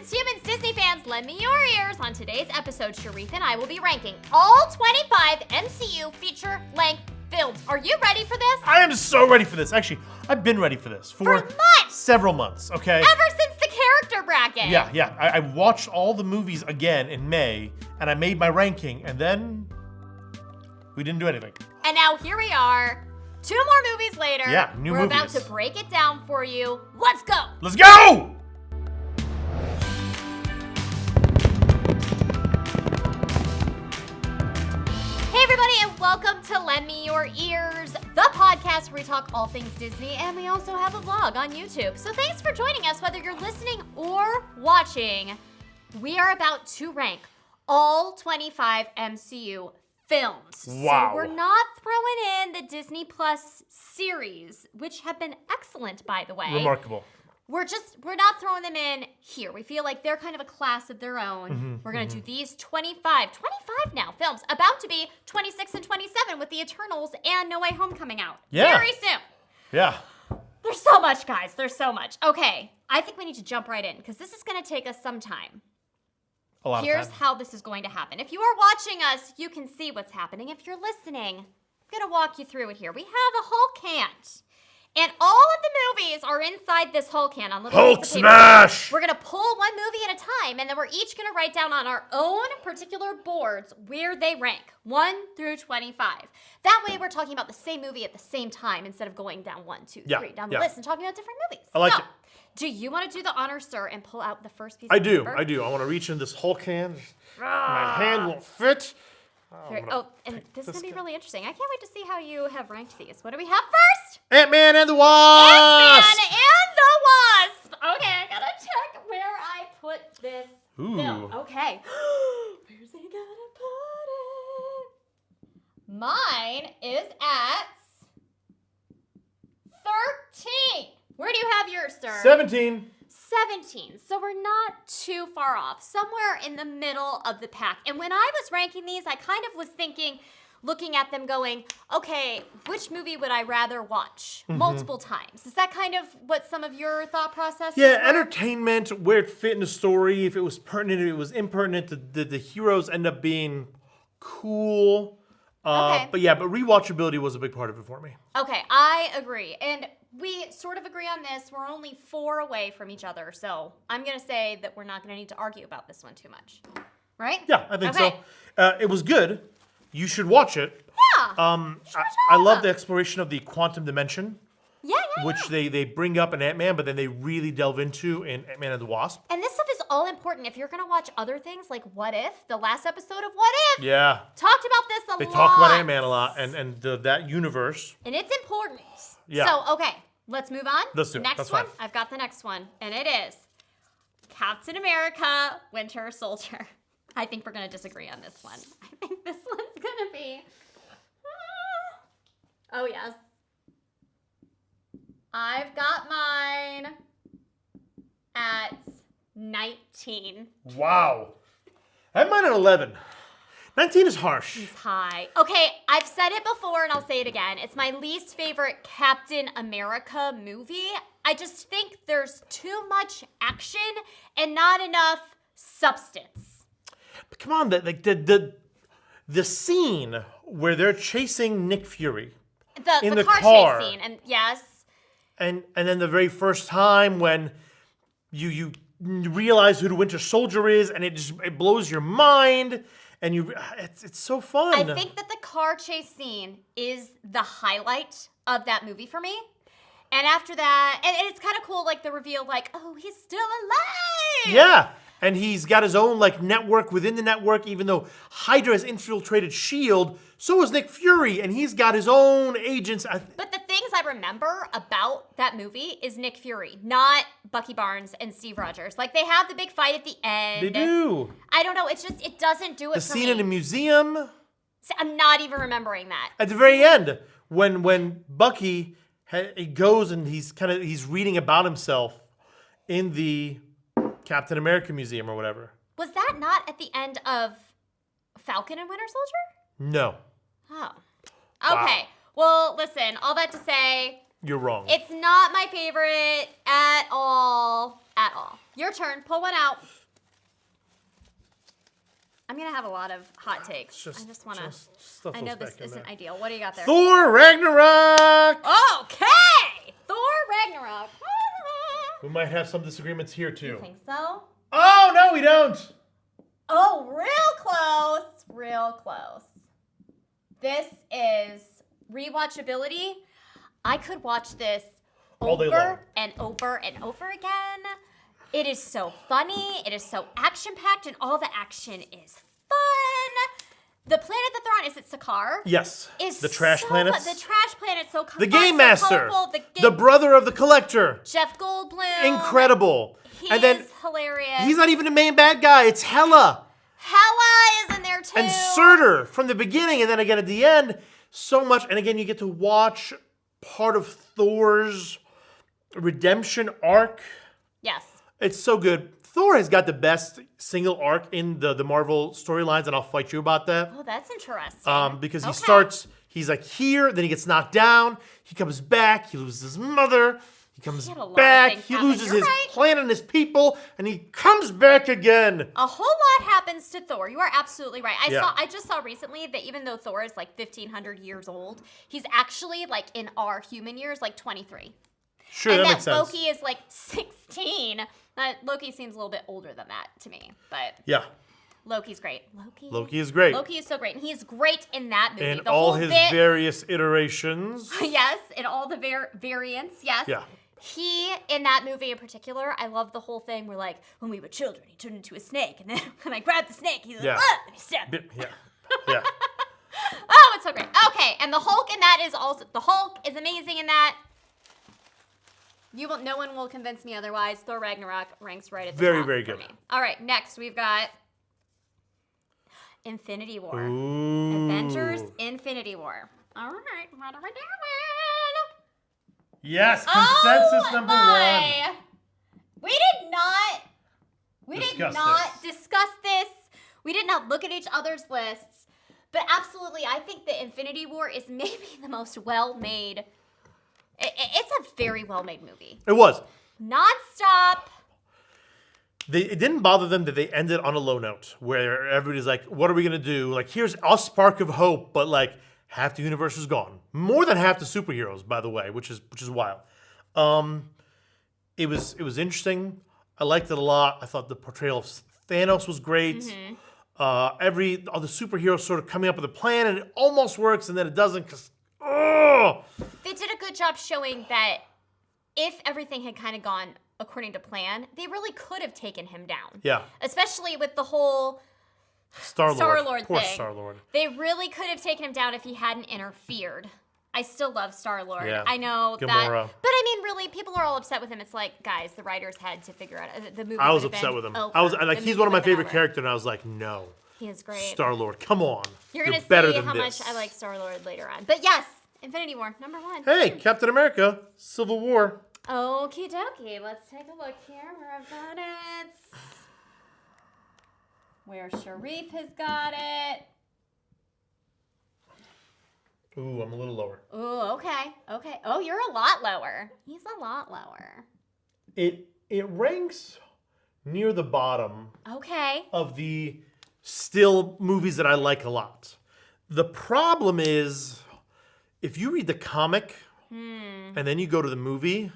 Humans, Disney fans, lend me your ears. On today's episode, Sherif and I will be ranking all 25 MCU feature-length films. Are you ready for this? I am so ready for this. Actually, I've been ready for this for months! Several months, okay? Ever since the character bracket. Yeah. I watched all the movies again in May, and I made my ranking, and then we didn't do anything. And now here we are, 2 more movies later. Yeah, new We're movies. about to break it down for you. Let's go! Let's go! Hey everybody, and welcome to Lend Me Your Ears, the podcast where we talk all things Disney, and we also have a vlog on YouTube. So thanks for joining us, whether you're listening or watching. We are about to rank all 25 MCU films. Wow. So we're not throwing in the Disney Plus series, which have been excellent, by the way. Remarkable. We're not throwing them in here. We feel like they're kind of a class of their own. We're gonna do these 25 now films, about to be 26 and 27 with the Eternals and No Way Home coming out. Yeah. Very soon. Yeah. There's so much, guys. There's so much. Okay, I think we need to jump right in because this is gonna take us some time. A lot Here's of time. how this is going to happen. If you are watching us, you can see what's happening. If you're listening, I'm gonna walk you through it here. We have a Hulk can. And all of the movies are inside this Hulk can on little Hulk pieces of paper. smash! We're gonna pull one movie at a time, and then we're each gonna write down on our own particular boards where they rank, 1 through 25. That way, we're talking about the same movie at the same time instead of going down 1, 2, 3 down the list and talking about different movies. I like so, it. Do you want to do the honor, sir, and pull out the first piece? I of do. paper? I want to reach in this Hulk hand. My hand won't fit. And this is going to be really interesting. I can't wait to see how you have ranked these. What do we have first? Ant-Man and the Wasp! Ant-Man and the Wasp! Okay, I gotta check where I put this film. Okay. Where's he gonna put it? Mine is at 13. Where do you have yours, sir? 17. 17. So we're not too far off. Somewhere in the middle of the pack. And when I was ranking these, I kind of was thinking, looking at them going, okay, which movie would I rather watch multiple times? Is that kind of what some of your thought process Yeah, were? entertainment, where it fit in the story, if it was pertinent, if it was impertinent, the heroes end up being cool. Okay. But rewatchability was a big part of it for me. Okay, I agree. And we sort of agree on this. We're only 4 away from each other. So I'm going to say that we're not going to need to argue about this one too much. Right? Yeah, I think Okay. so. It was good. You should watch it. Yeah. I love the exploration of the quantum dimension, Yeah. which they bring up in Ant-Man, but then they really delve into in Ant-Man and the Wasp. And this stuff is all important. If you're going to watch other things like What If, the last episode of What If, Yeah. talked about this a lot. They talk about Ant-Man a lot and that universe. And it's important. Yeah. So, okay, let's move on. Let's do it. Next That's one. fine. I've got the next one. And it is Captain America, Winter Soldier. I think we're going to disagree on this one. I think this one's going to be... Oh, yes. I've got mine at 19. Wow. I have mine at 11. 19 is harsh. It's high. Okay, I've said it before and I'll say it again. It's my least favorite Captain America movie. I just think there's too much action and not enough substance. But come on, the scene where they're chasing Nick Fury in The the car car. chase scene, and yes. And then the very first time when you realize who the Winter Soldier is, and it blows your mind, and it's so fun. I think that the car chase scene is the highlight of that movie for me. And after that, and it's kind of cool, like the reveal, like, oh, he's still alive. Yeah, and he's got his own network within the network. Even though Hydra has infiltrated S.H.I.E.L.D., so has Nick Fury, and he's got his own agents. But the things I remember about that movie is Nick Fury, not Bucky Barnes and Steve Rogers. Like, they have the big fight at the end. They do. I don't know. It's just, it doesn't do it The for scene me. in the museum. See, I'm not even remembering that. At the very end, when Bucky he goes and he's reading about himself in the Captain America Museum or whatever. Was that not at the end of Falcon and Winter Soldier? No. Oh. Okay. Well, listen, all that to say, You're wrong. it's not my favorite at all. At all. Your turn. Pull one out. I'm going to have a lot of hot takes. I just want to... I know this isn't ideal. What do you got there? Thor Ragnarok! Okay! Thor Ragnarok. We might have some disagreements here, too. You think so? Oh, no, we don't! Oh, real close. Real close. This is rewatchability. I could watch this all day long. over and over and over again. It is so funny. It is so action-packed, and all the action is fun. The planet that they're on, is it Sakaar? Yes. Is the trash so planets. Fun. The trash planet's so The Game Master. The brother of the Collector. Jeff Goldblum. Incredible. He and then is hilarious. He's not even the main bad guy. It's Hela. Hela is in there too. And Surtur from the beginning, and then again at the end. So much. And again, you get to watch part of Thor's redemption arc. Yes. It's so good. Thor has got the best single arc in the Marvel storylines, and I'll fight you about that. Oh, that's interesting. Because he starts, he's like here, then he gets knocked down, he comes back, he loses his mother, he comes back, he loses his planet and his people, and he comes back again. A whole lot happens to Thor. You are absolutely right. I just saw recently that even though Thor is like 1,500 years old, he's actually like in our human years, like 23. Sure, and that makes sense. Loki is like 16. Loki seems a little bit older than that to me, but yeah, Loki's great. Loki is great. Loki is so great, and he's great in that movie. In all his various iterations. Yes, in all the variants. Yes. Yeah. He, in that movie in particular, I love the whole thing where, like, when we were children, he turned into a snake, and then when I grabbed the snake, he's like, ah, and he stabbed me. Yeah. Yeah. Oh, it's so great. Okay, and the Hulk in that is also, the Hulk is amazing in that. No one will convince me otherwise. Thor Ragnarok ranks right at the top very for good. me. All right, next we've got Infinity War. Ooh. Avengers Infinity War. All right, what are we doing? Yes, consensus number one. We did not discuss this. We did not look at each other's lists. But absolutely, I think that Infinity War is maybe the most well-made. It's a very well-made movie. It was. Non-stop. It didn't bother them that they ended on a low note where everybody's like, what are we going to do? Like, here's a spark of hope, but like half the universe is gone. More than half the superheroes, by the way, which is wild. It was interesting. I liked it a lot. I thought the portrayal of Thanos was great. Mm-hmm. All the superheroes sort of coming up with a plan, and it almost works, and then it doesn't because, They did a good job showing that if everything had kind of gone according to plan, they really could have taken him down. Yeah. Especially with the whole Star-Lord thing. Star-Lord. They really could have taken him down if he hadn't interfered. I still love Star-Lord. Yeah. I know Gamora. that. But I mean, really, people are all upset with him. It's like, guys, the writers had to figure out the movie. I was upset with him. He's one of my favorite characters, and I was like, no. He is great. Star-Lord, come on. You're going to better see than how this. much I like Star-Lord later on. But yes, Infinity War, number one. Hey, Captain America, Civil War. Okie dokie. Let's take a look here where I've got it. Where Sherif has got it. Ooh, I'm a little lower. Ooh, okay. Okay. Oh, you're a lot lower. He's a lot lower. It ranks near the bottom Okay. of the still movies that I like a lot. The problem is, if you read the comic and then you go to the movie,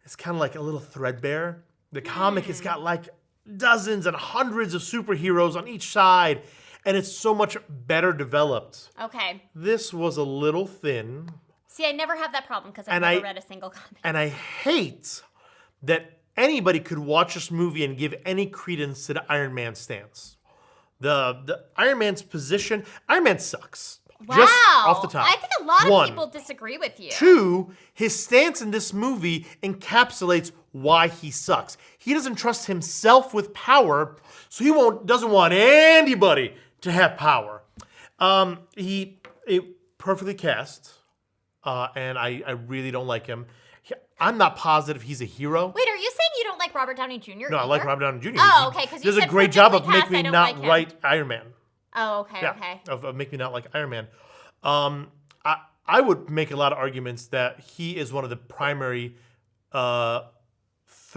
it's kind of like a little threadbare. The comic has got like dozens and hundreds of superheroes on each side, and it's so much better developed. Okay. This was a little thin. See, I never have that problem because I've never read a single comic. And I hate that anybody could watch this movie and give any credence to the Iron Man stance. The Iron Man's position, Iron Man sucks. Wow. Just off the top. I think a lot of people disagree with you. 2, his stance in this movie encapsulates why he sucks. He doesn't trust himself with power, so he doesn't want anybody to have power. He perfectly cast, and I really don't like him. I'm not positive he's a hero. Wait, are you saying you don't like Robert Downey Jr.? No, I like Robert Downey Jr. Oh, okay, because you does said a great job of perfectly making me cast, not like Iron Man. Oh, okay, Yeah, okay. of making me not like Iron Man. I would make a lot of arguments that he is one of the primary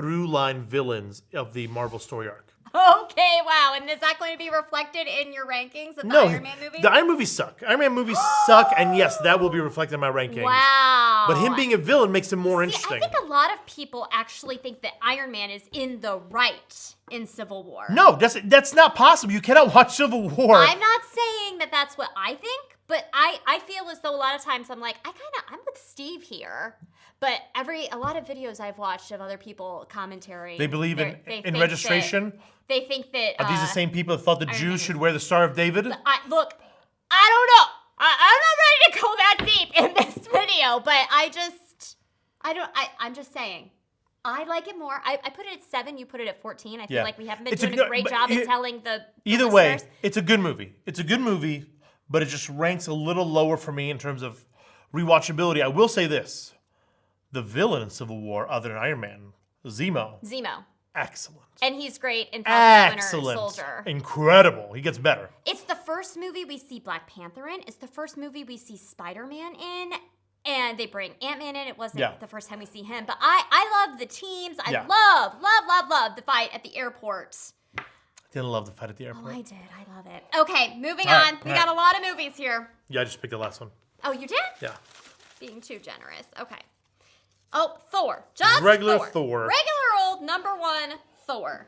through line villains of the Marvel story arc. Okay, wow. And is that going to be reflected in your rankings of the Iron Man movie? The Iron movies suck. Iron Man movies suck, and yes, that will be reflected in my rankings. Wow. But him being a villain makes him more interesting. I think a lot of people actually think that Iron Man is in the right in Civil War. No, that's not possible. You cannot watch Civil War. I'm not saying that that's what I think, but I feel as though a lot of times I'm like, I'm with Steve here. But a lot of videos I've watched of other people commentary. They believe in registration? They think that... Are these the same people that thought the Jews should wear the Star of David? Look, I don't know. I'm not ready to go that deep in this video, but I'm just saying. I like it more. I put it at 7. You put it at 14. I feel like we haven't been doing a great job in telling the Either listeners. way, it's a good movie. It's a good movie, but it just ranks a little lower for me in terms of rewatchability. I will say this. The villain in Civil War, other than Iron Man, Zemo. Excellent. And he's great in Falcon Winter Soldier. Incredible. He gets better. It's the first movie we see Black Panther in. It's the first movie we see Spiderman in. And they bring Ant-Man in. It wasn't the first time we see him. But I love the teams. I love the fight at the airport. I didn't love the fight at the airport. Oh, I did. I love it. Okay, moving on. We got a lot of movies here. Yeah, I just picked the last one. Oh, you did? Yeah. Being too generous. Okay. Oh, Thor. Just regular Thor. Regular old number 1 Thor.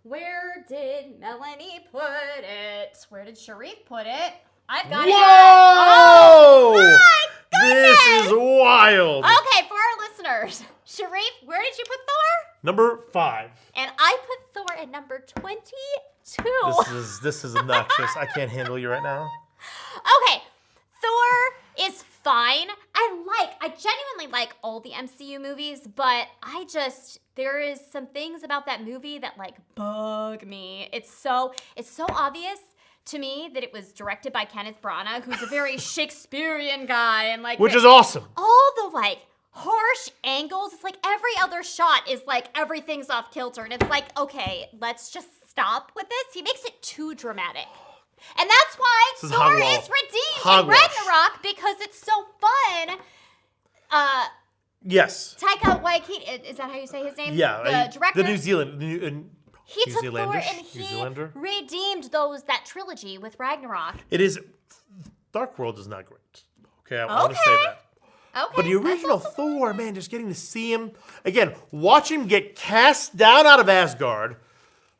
Where did Melanie put it? Where did Sherif put it? I've got it. Whoa! Oh, my goodness! This is wild. Okay, for our listeners, Sherif, where did you put Thor? Number 5. And I put Thor at number 22. This is obnoxious. I can't handle you right now. Okay, Thor is fine. I genuinely like all the MCU movies, but there is some things about that movie that bug me. It's so obvious to me that it was directed by Kenneth Branagh, who's a very Shakespearean guy, and which is awesome. All the harsh angles. It's like every other shot is everything's off kilter, and it's like, okay, let's just stop with this. He makes it too dramatic. And that's why Thor is redeemed in Ragnarok, because it's so fun. Yes. Taika Waititi, is that how you say his name? Yeah. The director? The New Zealand. He took Thor and he redeemed that trilogy with Ragnarok. It is... Dark World is not great. Okay, I want to say that. Okay. But the original Thor, man, just getting to see him... Again, watch him get cast down out of Asgard...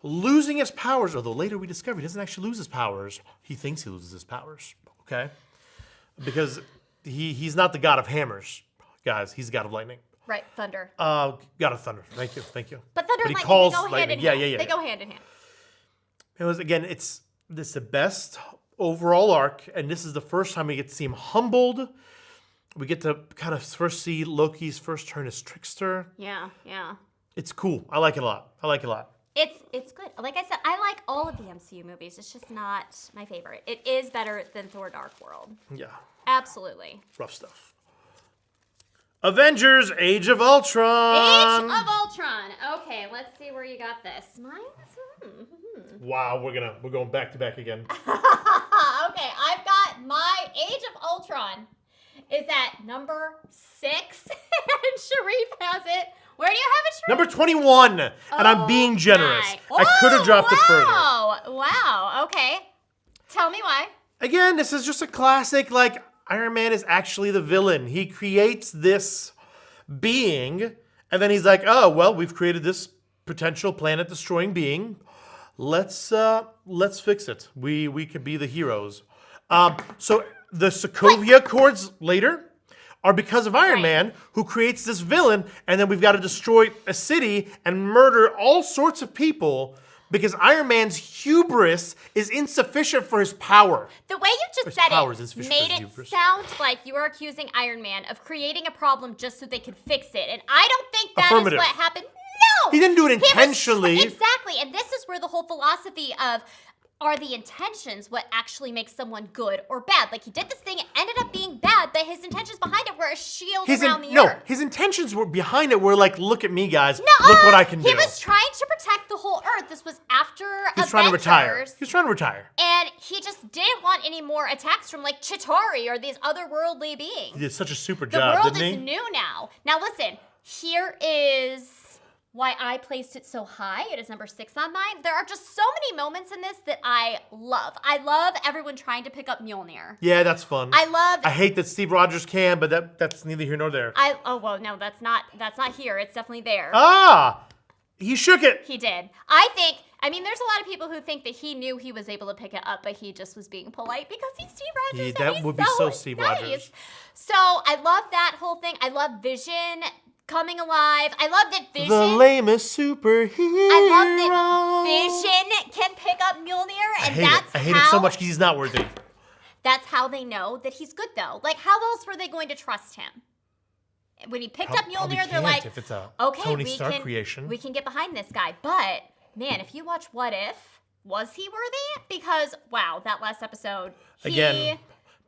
Losing his powers, although later we discover he doesn't actually lose his powers. He thinks he loses his powers, okay? Because he's not the god of hammers, guys. He's the god of lightning. Right, thunder. God of thunder. Thank you. But thunder and lightning, calls they go hand in hand. They go hand in hand. It was, again, this is the best overall arc, and this is the first time we get to see him humbled. We get to kind of first see Loki's first turn as trickster. Yeah. It's cool. I like it a lot. It's good. Like I said, I like all of the MCU movies. It's just not my favorite. It is better than Thor Dark World. Yeah. Absolutely. Rough stuff. Avengers Age of Ultron. Age of Ultron. Okay, let's see where you got this. Wow, we're going back to back again. Okay, I've got my Age of Ultron is at number 6, and Sherif has it. Where do you have it, Sherif? Number 21, and I'm being generous. I could have dropped it further. Wow, okay. Tell me why. Again, this is just a classic, Iron Man is actually the villain. He creates this being, and then he's like, oh, well, we've created this potential planet-destroying being. Let's fix it. We could be the heroes. So the Sokovia Accords later are because of Iron Man, who creates this villain, and then we've got to destroy a city and murder all sorts of people because Iron Man's hubris is insufficient for his power. The way you just said it made it sound like you were accusing Iron Man of creating a problem just so they could fix it, and I don't think that is what happened. No! He didn't do it intentionally. Exactly, and this is where the whole philosophy of are the intentions what actually makes someone good or bad? He did this thing, it ended up being bad, but his intentions behind it were a shield around the earth. No, his intentions were behind it were look at me, guys. Look what I can do. He was trying to protect the whole earth. This was after Avengers. He was trying to retire. And he just didn't want any more attacks from Chitauri or these otherworldly beings. He did such a super job, didn't he? The world is new now. Now listen, here is why I placed it so high. It is number 6 on mine. There are just so many moments in this that I love. I love everyone trying to pick up Mjolnir. Yeah, that's fun. I hate that Steve Rogers can, but that's neither here nor there. Well, no, that's not here. It's definitely there. He shook it. He did. There's a lot of people who think that he knew he was able to pick it up, but he just was being polite because he's Steve Rogers. That would be so Steve Rogers. So I love that whole thing. I love Vision coming alive. I love that Vision. The lamest superhero. I love that Vision can pick up Mjolnir, and I hate it so much because he's not worthy. That's how they know that he's good, though. Like, how else were they going to trust him? When he picked up Mjolnir, they're like, if it's a okay, Tony Stark creation. We can get behind this guy. But, man, if you watch What If, was he worthy? Because, wow, that last episode, Again,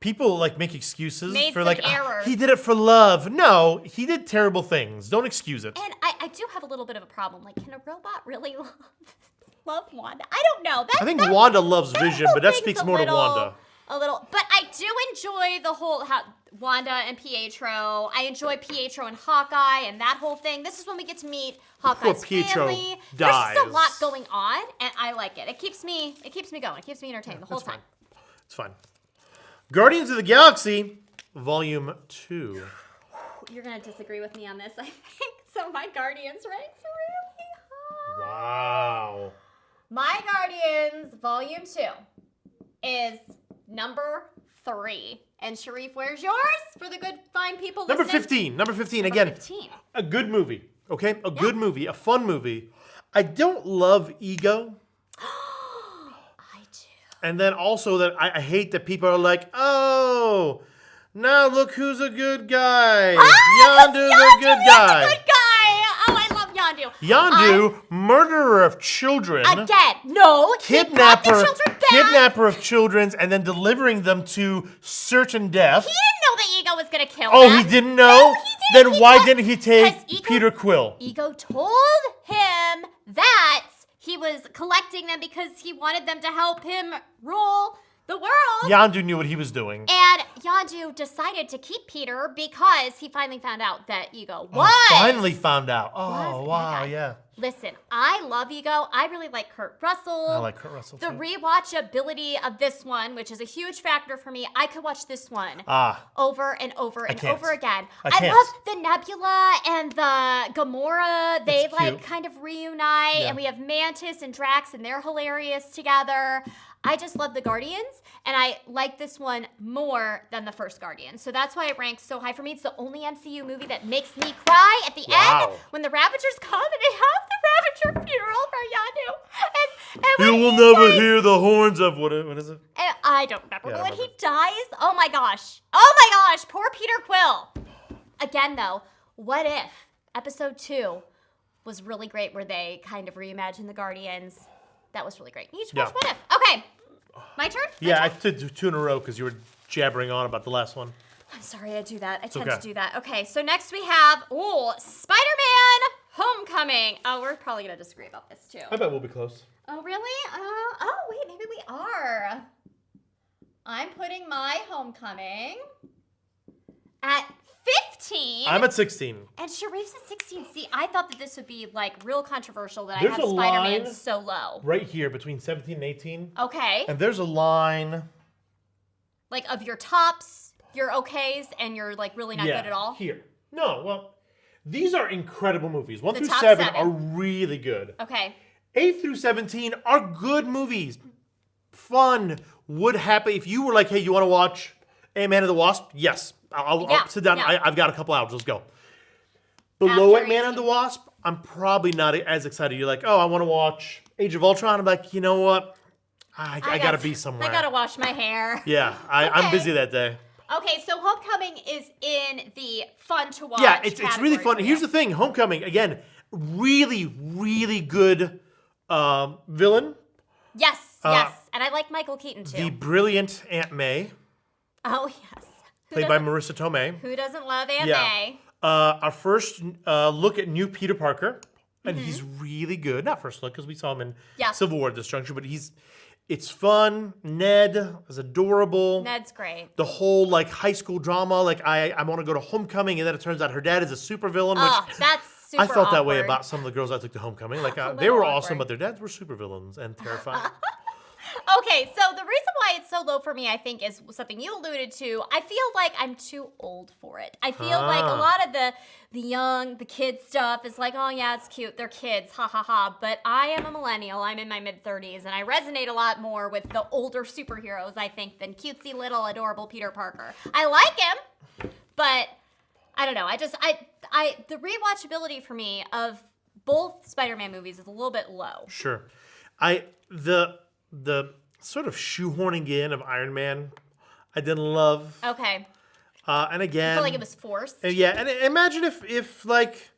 people make excuses for errors. He did it for love. No, he did terrible things. Don't excuse it. And I do have a little bit of a problem. Like, can a robot really love Wanda? I don't know. I think Wanda loves Vision, but that speaks more to Wanda. A little, but I do enjoy the whole Wanda and Pietro. I enjoy Pietro and Hawkeye and that whole thing. This is when we get to meet Hawkeye's family. There's just a lot going on, and I like it. It keeps me going. It keeps me entertained the whole time. It's fine. Guardians of the Galaxy, Volume 2. You're gonna disagree with me on this, I think. So my Guardians ranks really high. Wow. My Guardians Volume 2 is number 3. And Sherif, where's yours for the good, fine people listening? Number 15. Again, 15. A good movie, okay? Good movie, a fun movie. I don't love Ego. I do. And then also that I hate that people are like, oh, now look who's a good guy. Yondu's a good guy. Is a good guy. Oh, I love Yondu. Yondu, murderer of children. Again, no. Kidnapper of children and then delivering them to certain death. He didn't know that Ego was going to kill them. them. He didn't know? No, he didn't. Then why didn't he take Peter Quill? Ego told him that he was collecting them because he wanted them to help him rule the world. Yondu knew what he was doing. And Yondu decided to keep Peter because he finally found out that Ego was. Finally found out. Oh, wow, yeah. Listen, I love Ego. I really like Kurt Russell. I like Kurt Russell, The too. rewatchability of this one, which is a huge factor for me. I could watch this one over and over and over again. I love the Nebula and the Gamora. They kind of reunite, and we have Mantis and Drax, and they're hilarious together. I just love the Guardians, and I like this one more than the first Guardian. So that's why it ranks so high for me. It's the only MCU movie that makes me cry at the end when the Ravagers come and they have the Ravager funeral for Yondu. And you will never hear the horns of what is it? I don't remember. But when he dies, oh my gosh, poor Peter Quill. Again, though, What If Episode 2 was really great, where they kind of reimagined the Guardians. That was really great. You should watch What If. Okay, my turn? I did 2 in a row because you were jabbering on about the last one. I'm sorry, I do that. I tend to do that. Okay, so next we have, Spider-Man Homecoming. Oh, we're probably going to disagree about this, too. I bet we'll be close. Oh, really? Wait, maybe we are. I'm putting my Homecoming at 15. I'm at 16. And Sherif's at 16. See, I thought that this would be real controversial that I have Spider-Man so low. Right here between 17 and 18. Okay. And there's a line. Of your tops, your okays, and you're really not good at all? Here. No, well, these are incredible movies. 1 through top 7 7 are really good. Okay. 8 through 17 are good movies. Fun. Would happen if you were like, hey, you want to watch Ant-Man and the Wasp? Yes. I'll sit down. Yeah. I've got a couple hours. Let's go. Below Ant-Man and the Wasp, I'm probably not as excited. You're like, oh, I want to watch Age of Ultron. I'm like, you know what? I got to be somewhere. I got to wash my hair. Yeah, I'm busy that day. Okay, so Homecoming is in the fun to watch. Yeah, it's really fun. Here's the thing. Homecoming, again, really, really good villain. Yes, yes. And I like Michael Keaton, too. The brilliant Aunt May. Oh, yes. Played by Marissa Tomei. Who doesn't love Aunt May? Our first look at new Peter Parker. And he's really good. Not first look, because we saw him in Civil War at this juncture. But it's fun. Ned is adorable. Ned's great. The whole high school drama. I want to go to Homecoming. And then it turns out her dad is a supervillain. That's super I felt that way awkward. about some of the girls I took to homecoming. Like they were awesome, awkward. but their dads were supervillains and terrifying. Okay, so the reason why it's so low for me, I think, is something you alluded to. I feel like I'm too old for it. I feel like a lot of the kid stuff is like, oh yeah, it's cute. They're kids, ha ha ha. But I am a millennial. I'm in my mid-30s, and I resonate a lot more with the older superheroes, I think, than cutesy little adorable Peter Parker. I like him, but I don't know. The rewatchability for me of both Spider-Man movies is a little bit low. Sure. The sort of shoehorning in of Iron Man, I didn't love. Okay. And again, I feel like it was forced. Yeah, and imagine if like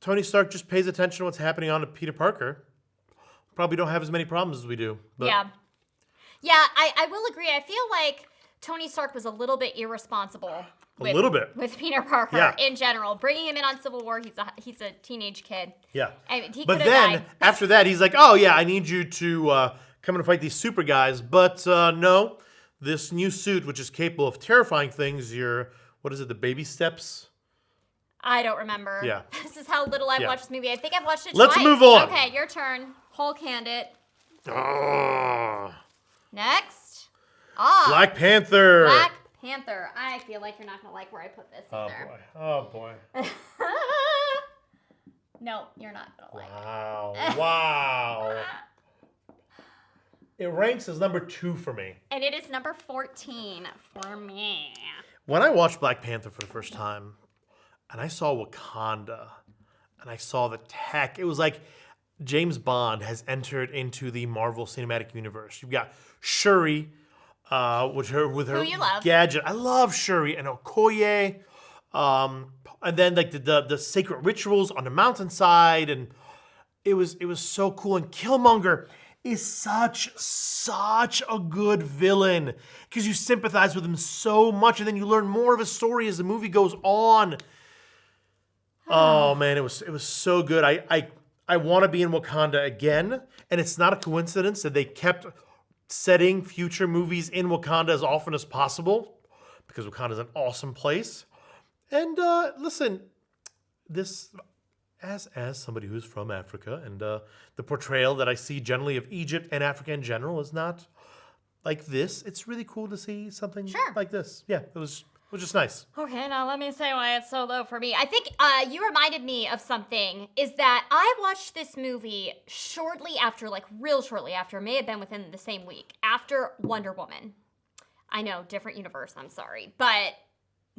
Tony Stark just pays attention to what's happening on to Peter Parker, probably don't have as many problems as we do. But Yeah, I will agree. I feel like Tony Stark was a little bit irresponsible. A little bit. With Peter Parker Yeah. in general. Bringing him in on Civil War, he's a teenage kid. Yeah. I mean, he But could have then died. after that, he's like, "Oh yeah, I need you to come and fight these super guys." But no, this new suit, which is capable of terrifying things, what is it? The baby steps. I don't remember. Yeah. This is how little I've Yeah. watched this movie. I think I've watched it Let's twice. move on. Okay, your turn. Hulk hand it. Ah, Next. Black Panther. Black Panther. I feel like you're not going to like where I put this Oh either. boy. Oh boy. No, you're not going to like it. Wow. Wow. It ranks as number 2 for me. And it is number 14 for me. When I watched Black Panther for the first time, and I saw Wakanda, and I saw the tech, it was like James Bond has entered into the Marvel Cinematic Universe. You've got Shuri, with her Who you love. gadget. I love Shuri and Okoye, and then like the sacred rituals on the mountainside, and it was so cool. And Killmonger is such a good villain because you sympathize with him so much, and then you learn more of his story as the movie goes on. Oh man, it was so good. I want to be in Wakanda again, and it's not a coincidence that they kept setting future movies in Wakanda as often as possible because Wakanda is an awesome place. And listen, this as somebody who's from Africa, and the portrayal that I see generally of Egypt and Africa in general is not like this. It's really cool to see something like this. Yeah, it was just nice. Okay, now let me say why it's so low for me. I think you reminded me of something, is that I watched this movie real shortly after, may have been within the same week, after Wonder Woman. I know, different universe, I'm sorry. But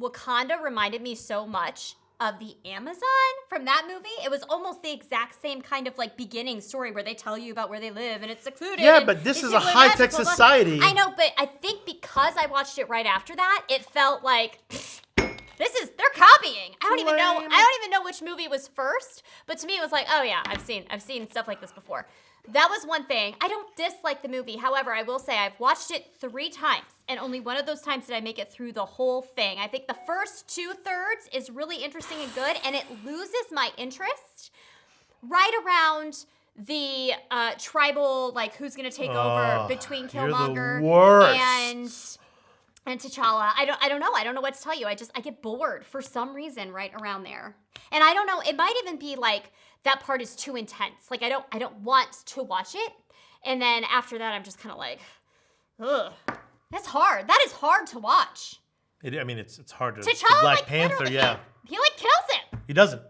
Wakanda reminded me so much of the Amazon from that movie. It was almost the exact same kind of like beginning story where they tell you about where they live and it's secluded. Yeah, but this is a high-tech society. I know, but I think because I watched it right after that, it felt like they're copying. I don't even know which movie was first, but to me it was like, oh yeah, I've seen stuff like this before. That was one thing. I don't dislike the movie. However, I will say I've watched it 3 times, and only one of those times did I make it through the whole thing. I think the first 2/3 is really interesting and good, and it loses my interest right around the tribal, like who's gonna take over between Killmonger and T'Challa. I don't know. I don't know what to tell you. I get bored for some reason right around there. And I don't know, it might even be like that part is too intense. Like I don't want to watch it. And then after that I'm just kind of like, ugh. That's hard. That is hard to watch. It's hard to T'Challa, Black like, Panther, yeah. He like kills him. He doesn't.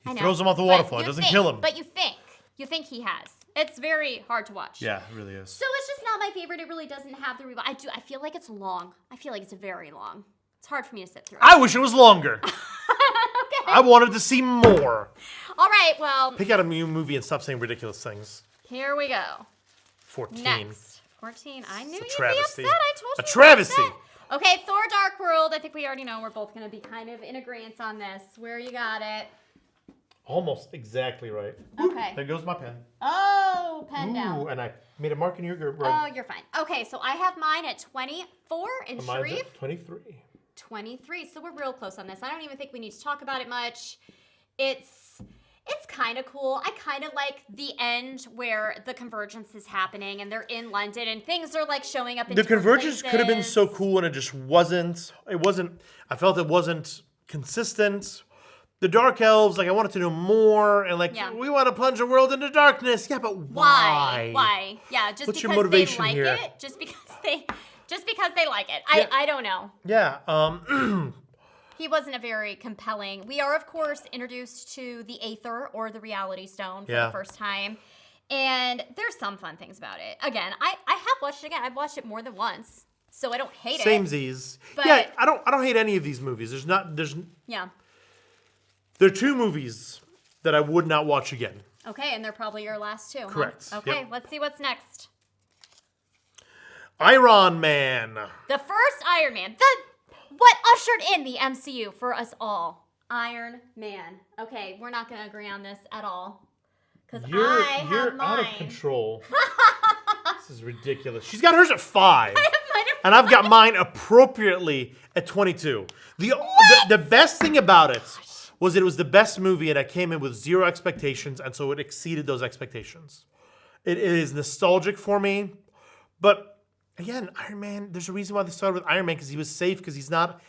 He throws him off the waterfall. It doesn't kill him. But you think he has. It's very hard to watch. Yeah, it really is. So it's just not my favorite. It really doesn't have the rewatch. I feel like it's long. I feel like it's very long. It's hard for me to sit through. I wish it was longer. Okay. I wanted to see more. All right, well. Pick out a new movie and stop saying ridiculous things. Here we go. 14. Next. 14. I knew you'd be travesty. upset. I told you. A travesty. Okay, Thor Dark World. I think we already know we're both going to be kind of in agreement on this. Where you got it? Almost exactly right. Okay. There goes my pen. Oh, pen down. Ooh, and I made a mark in your Oh, you're fine. Okay, so I have mine at 24 and mine's Sherif. at 23. 23. So we're real close on this. I don't even think we need to talk about it much. It's kind of cool. I kind of like the end where the convergence is happening and they're in London and things are like showing up in The different convergence places. could have been so cool and it just wasn't. I felt it wasn't consistent. the Dark Elves, like I wanted to know more, and like we want to plunge the world into darkness. Yeah, but why? Why? Yeah, just What's because your motivation they like here? it. Just because they like it. I don't know. Yeah. He wasn't a very compelling. We are, of course, introduced to the Aether or the Reality Stone for the first time. And there's some fun things about it. Again, I have watched it again. I've watched it more than once. So I don't hate it. Samesies. Yeah, I don't hate any of these movies. Yeah. There are two movies that I would not watch again. Okay, and they're probably your last two. Correct. Huh? Okay, let's see what's next. Iron Man. The first Iron Man. What ushered in the MCU for us all. Iron Man. Okay, we're not going to agree on this at all. Because You're out of control. This is ridiculous. She's got hers at 5. And I've got mine appropriately at 22. The best thing about it was it was the best movie and I came in with 0 expectations and so it exceeded those expectations. It is nostalgic for me. But again, Iron Man, there's a reason why they started with Iron Man because he was safe because he's not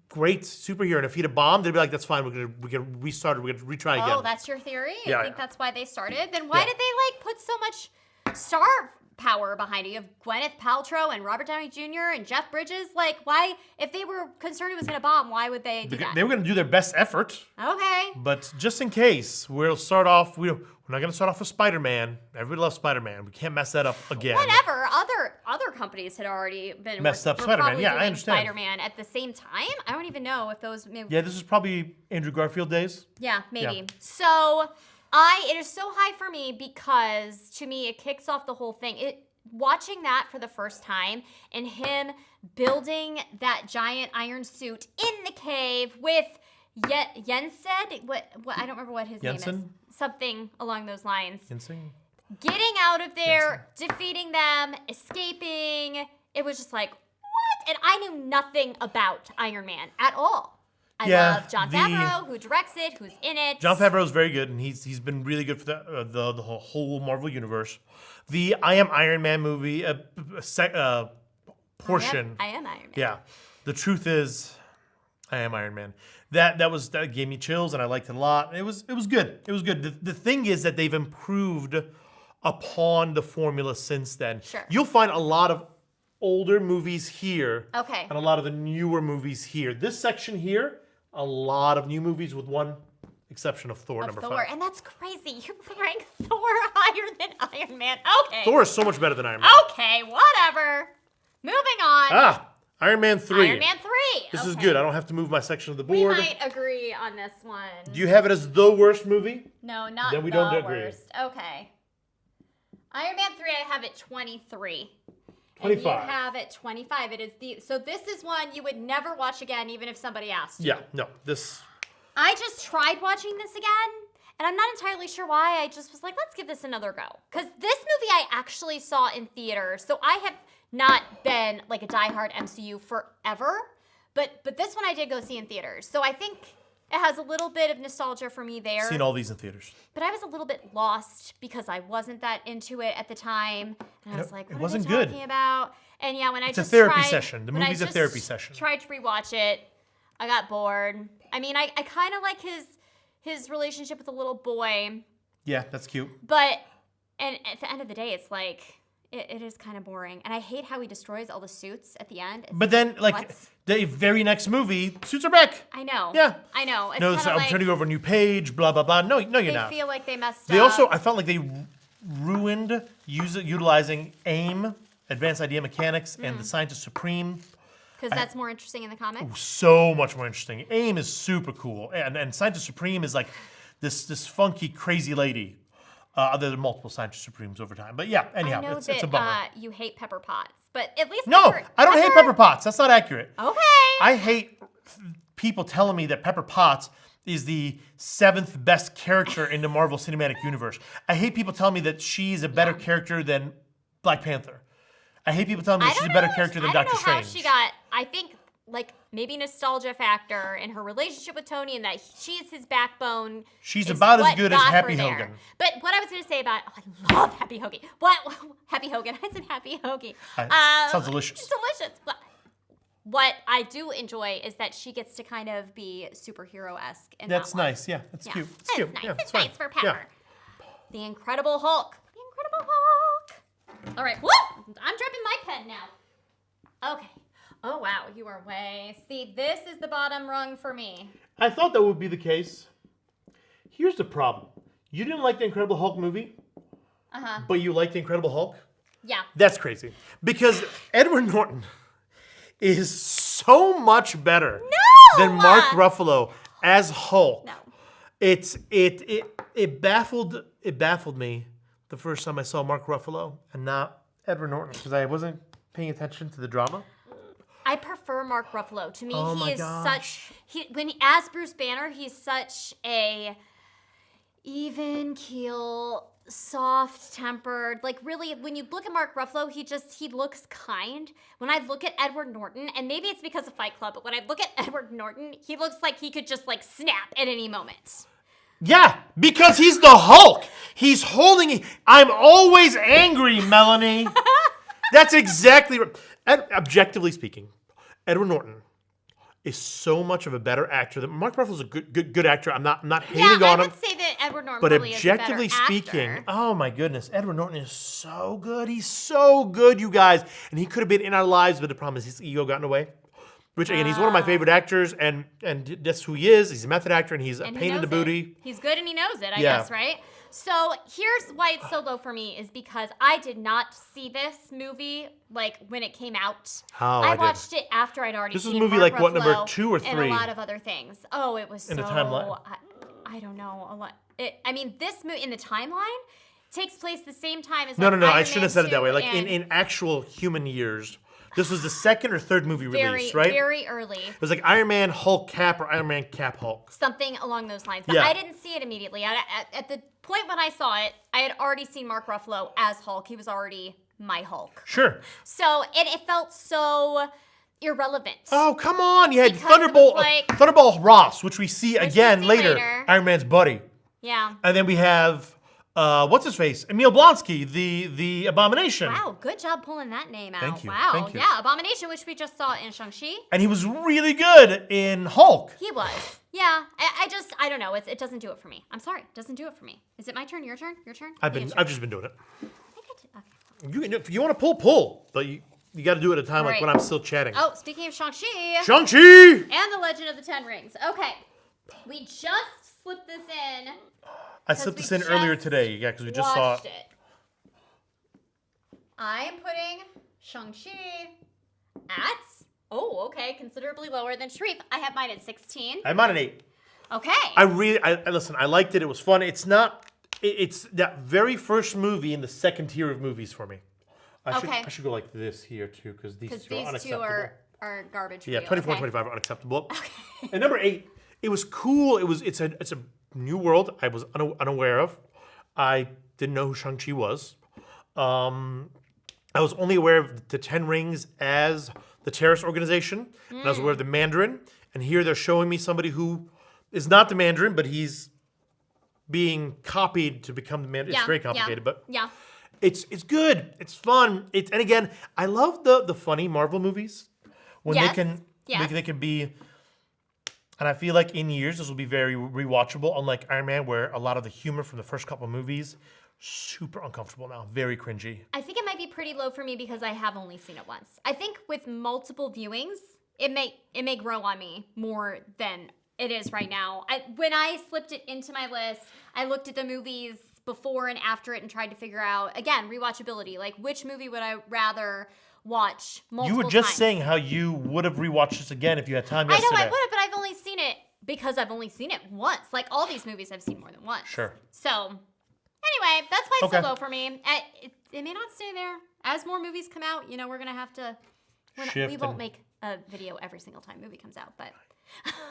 great superhero. And if he'd have bombed, they'd be like, that's fine. We're gonna restart it. We're gonna retry again. Oh, that's your theory? Yeah, I think that's why they started. Then why did they put so much star power behind it? You have Gwyneth Paltrow and Robert Downey Jr. and Jeff Bridges. Like, why? If they were concerned it was gonna bomb, why would they do that? They were gonna do their best effort. Okay. But just in case, we'll start off. We're not gonna start off with Spider-Man. Everybody loves Spider-Man. We can't mess that up again. Whatever. Other companies had already been messed up Spider-Man. Yeah, I understand. Spider-Man at the same time. I don't even know if those. Yeah, this is probably Andrew Garfield days. Yeah, maybe. Yeah. So it is so high for me because to me it kicks off the whole thing. Watching that for the first time and him building that giant iron suit in the cave with Jensed. What I don't remember what his name is. Something along those lines. Jensen? Getting out of there, defeating them, escaping. It was just like, what? And I knew nothing about Iron Man at all. I love Jon Favreau, who directs it, who's in it. Jon Favreau is very good, and he's been really good for the whole Marvel universe. The I Am Iron Man movie portion. I am Iron Man. Yeah, the truth is, I am Iron Man. That gave me chills, and I liked it a lot. It was good. It was good. The thing is that they've improved upon the formula since then. Sure. You'll find a lot of older movies here. Okay. And a lot of the newer movies here. This section here, a lot of new movies with one exception of Thor number 5. And that's crazy. You rank Thor higher than Iron Man. Okay. Thor is so much better than Iron Man. Okay, whatever. Moving on. Iron Man 3. Iron Man 3. This is good. I don't have to move my section of the board. We might agree on this one. Do you have it as the worst movie? No, not then we the don't agree. worst. Okay. Iron Man 3, I have it 23. 25. And you have it 25. So this is one you would never watch again, even if somebody asked you. Yeah, no. I just tried watching this again, and I'm not entirely sure why. I just was like, let's give this another go. Because this movie I actually saw in theaters, so I have not been like a diehard MCU forever, but this one I did go see in theaters. So I think it has a little bit of nostalgia for me there. Seen all these in theaters. But I was a little bit lost because I wasn't that into it at the time. And I was like, what are they talking about? And yeah, when it's a therapy session. The movie's a therapy session. Tried to rewatch it, I got bored. I mean, I kind of like his relationship with the little boy. Yeah, that's cute. But and at the end of the day, it's like it is kind of boring. And I hate how he destroys all the suits at the end. But then, like, the very next movie, suits are back. I know. Yeah. I know. It's no, so I'm turning over a new page, blah, blah, blah. No, you're not. They feel like they messed up. Also, I felt like they ruined utilizing AIM, Advanced Idea Mechanics, and the Scientist Supreme. Because that's more interesting in the comic? So much more interesting. AIM is super cool. And Scientist Supreme is like this funky, crazy lady. There are multiple Scientist Supremes over time. But yeah, anyhow, it's a bummer. You hate Pepper Potts. But at least No, I don't hate Pepper Potts. That's not accurate. Okay. I hate people telling me that Pepper Potts is the 7th best character in the Marvel Cinematic Universe. I hate people telling me that she's a better character than Black Panther. I hate people telling me that she's a better character than Doctor Strange. I don't know how she got, I think, like, maybe nostalgia factor in her relationship with Tony and that she's his backbone. She's about as good as Happy Hogan. But what I was going to say about, I love Happy Hogan. What? Happy Hogan. I said Happy Hogan. Sounds delicious. It's delicious. what I do enjoy is that she gets to kind of be superhero-esque in That's that one. nice. Yeah, that's cute. It's cute. Nice. Yeah, It's fine. nice for Pepper. Yeah. The Incredible Hulk. The Incredible Hulk. All right. Whoop! I'm dropping my pen now. Okay. Oh, wow. You are way... See, this is the bottom rung for me. I thought that would be the case. Here's the problem. You didn't like the Incredible Hulk movie, but you liked the Incredible Hulk? Yeah. That's crazy. Because Edward Norton is so much better than Mark Ruffalo as Hulk. No. It baffled me the first time I saw Mark Ruffalo and not Edward Norton because I wasn't paying attention to the drama. I prefer Mark Ruffalo. To me, he is gosh. as Bruce Banner, he's such a even keel, soft-tempered. Like, really, when you look at Mark Ruffalo, he looks kind. When I look at Edward Norton, and maybe it's because of Fight Club, but when I look at Edward Norton, he looks like he could just, like, snap at any moment. Yeah, because he's the Hulk. He's holding... I'm always angry, Melanie. That's exactly right. Objectively speaking, Edward Norton is so much of a better actor than Mark Ruffalo's a good actor. I'm not hating on him. I would say that Edward Norton probably is a better actor. But objectively speaking, oh my goodness, Edward Norton is so good. He's so good, you guys. And he could have been in our lives, but the problem is his ego got in the way. Which again, he's one of my favorite actors, and that's who he is. He's a method actor, and he's a pain in the booty. He's good, and he knows it. I guess, right? So here's why it's so low for me is because I did not see this movie like when it came out. I watched it after I'd already seen movie Mark like what, number Ruffalo 2 or 3? and a lot of other things. Oh, it was in the timeline. I don't know a lot. I mean, this movie in the timeline takes place the same time as No. Iron I Man shouldn't have said it that way. Like 2 in actual human years. This was the second or third movie released, right? Very early. It was like Iron Man, Hulk, Cap, or Iron Man, Cap, Hulk. Something along those lines. But I didn't see it immediately. At the point when I saw it, I had already seen Mark Ruffalo as Hulk. He was already my Hulk. Sure. So it felt so irrelevant. Oh, come on. You had Because Thunderbolt Ross, which we see again later. Iron Man's buddy. Yeah. And then we have... what's his face? Emil Blonsky, the Abomination. Wow, good job pulling that name out. Thank you. Wow. Thank you. Yeah, Abomination, which we just saw in Shang-Chi. And he was really good in Hulk. He was. Yeah. I don't know. It doesn't do it for me. I'm sorry. It doesn't do it for me. Is it my turn? Your turn? Your turn? I've just been doing it. I think I did. Okay. If you want to pull. But you got to do it at a time like when I'm still chatting. Oh, speaking of Shang-Chi. Shang-Chi! And the Legend of the Ten Rings. Okay. We just slipped this in. I slipped this in earlier today, because we just saw it. I am putting Shang-Chi at, considerably lower than Sherif. I have mine at 16. I'm on an 8. Okay. Listen, I liked it. It was fun. It's that very first movie in the second tier of movies for me. I should go like this here, too, because these two are unacceptable. Are garbage for Yeah, you. 24 and 25 are unacceptable. Okay. And number 8, it was cool. It's a new world I was unaware of. I didn't know who Shang-Chi was. I was only aware of the Ten Rings as the terrorist organization. And I was aware of the Mandarin. And here they're showing me somebody who is not the Mandarin, but he's being copied to become the Mandarin. It's very complicated, but it's good. It's fun. And again, I love the funny Marvel movies when they can be. And I feel like in years, this will be very rewatchable, unlike Iron Man, where a lot of the humor from the first couple of movies, super uncomfortable now, very cringy. I think it might be pretty low for me because I have only seen it once. I think with multiple viewings, it may grow on me more than it is right now. When I slipped it into my list, I looked at the movies before and after it and tried to figure out, again, rewatchability. Like, which movie would I rather watch multiple You were just times? saying how you would have rewatched this again if you had time yesterday. I know I would have, but I've only seen it because I've only seen it once. Like, all these movies I've seen more than once. Sure. So, anyway, that's why it's so low for me. It may not stay there. As more movies come out, we're going to have to... We won't make a video every single time a movie comes out, but...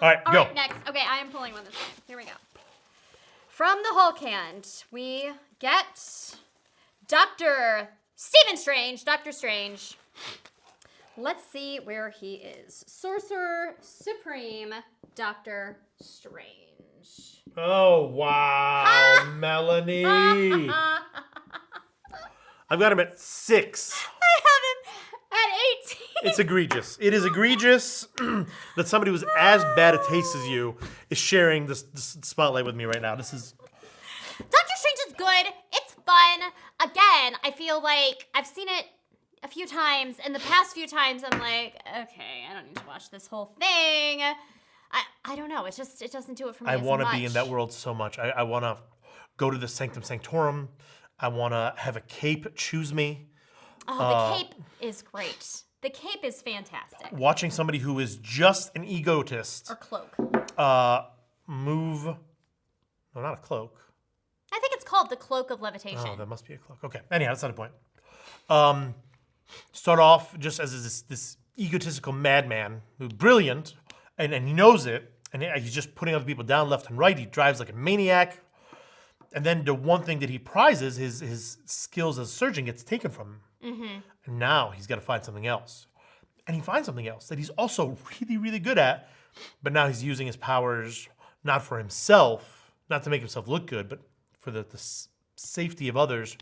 All right, go. All right, next. Okay, I am pulling one this time. Here we go. From the Hulk hand, we get Dr. Strange. Let's see where he is. Sorcerer Supreme, Dr. Strange. Oh, wow, Melanie. I've got him at 6. I have him at 18. It's egregious. It is egregious that somebody who's as bad a taste as you is sharing this spotlight with me right now. This is... Doctor Strange is good. It's fun. Again, I feel like I've seen it a few times, and the past few times I'm like, okay, I don't need to watch this whole thing. I don't know. It doesn't do it for me. I want to be in that world so much. I want to go to the Sanctum Sanctorum. I want to have a cape choose me. Oh, the cape is great. The cape is fantastic. Watching somebody who is just an egotist. Or cloak. Move. No, not a cloak. I think it's called the Cloak of Levitation. Oh, that must be a cloak. Okay. Anyhow, that's not the point. Start off just as this egotistical madman who's brilliant, and he knows it, and he's just putting other people down left and right. He drives like a maniac. And then the one thing that he prizes, his skills as a surgeon, gets taken from him. Mm-hmm. And now he's got to find something else. And he finds something else that he's also really, really good at. But now he's using his powers not for himself, not to make himself look good, but for the safety of others.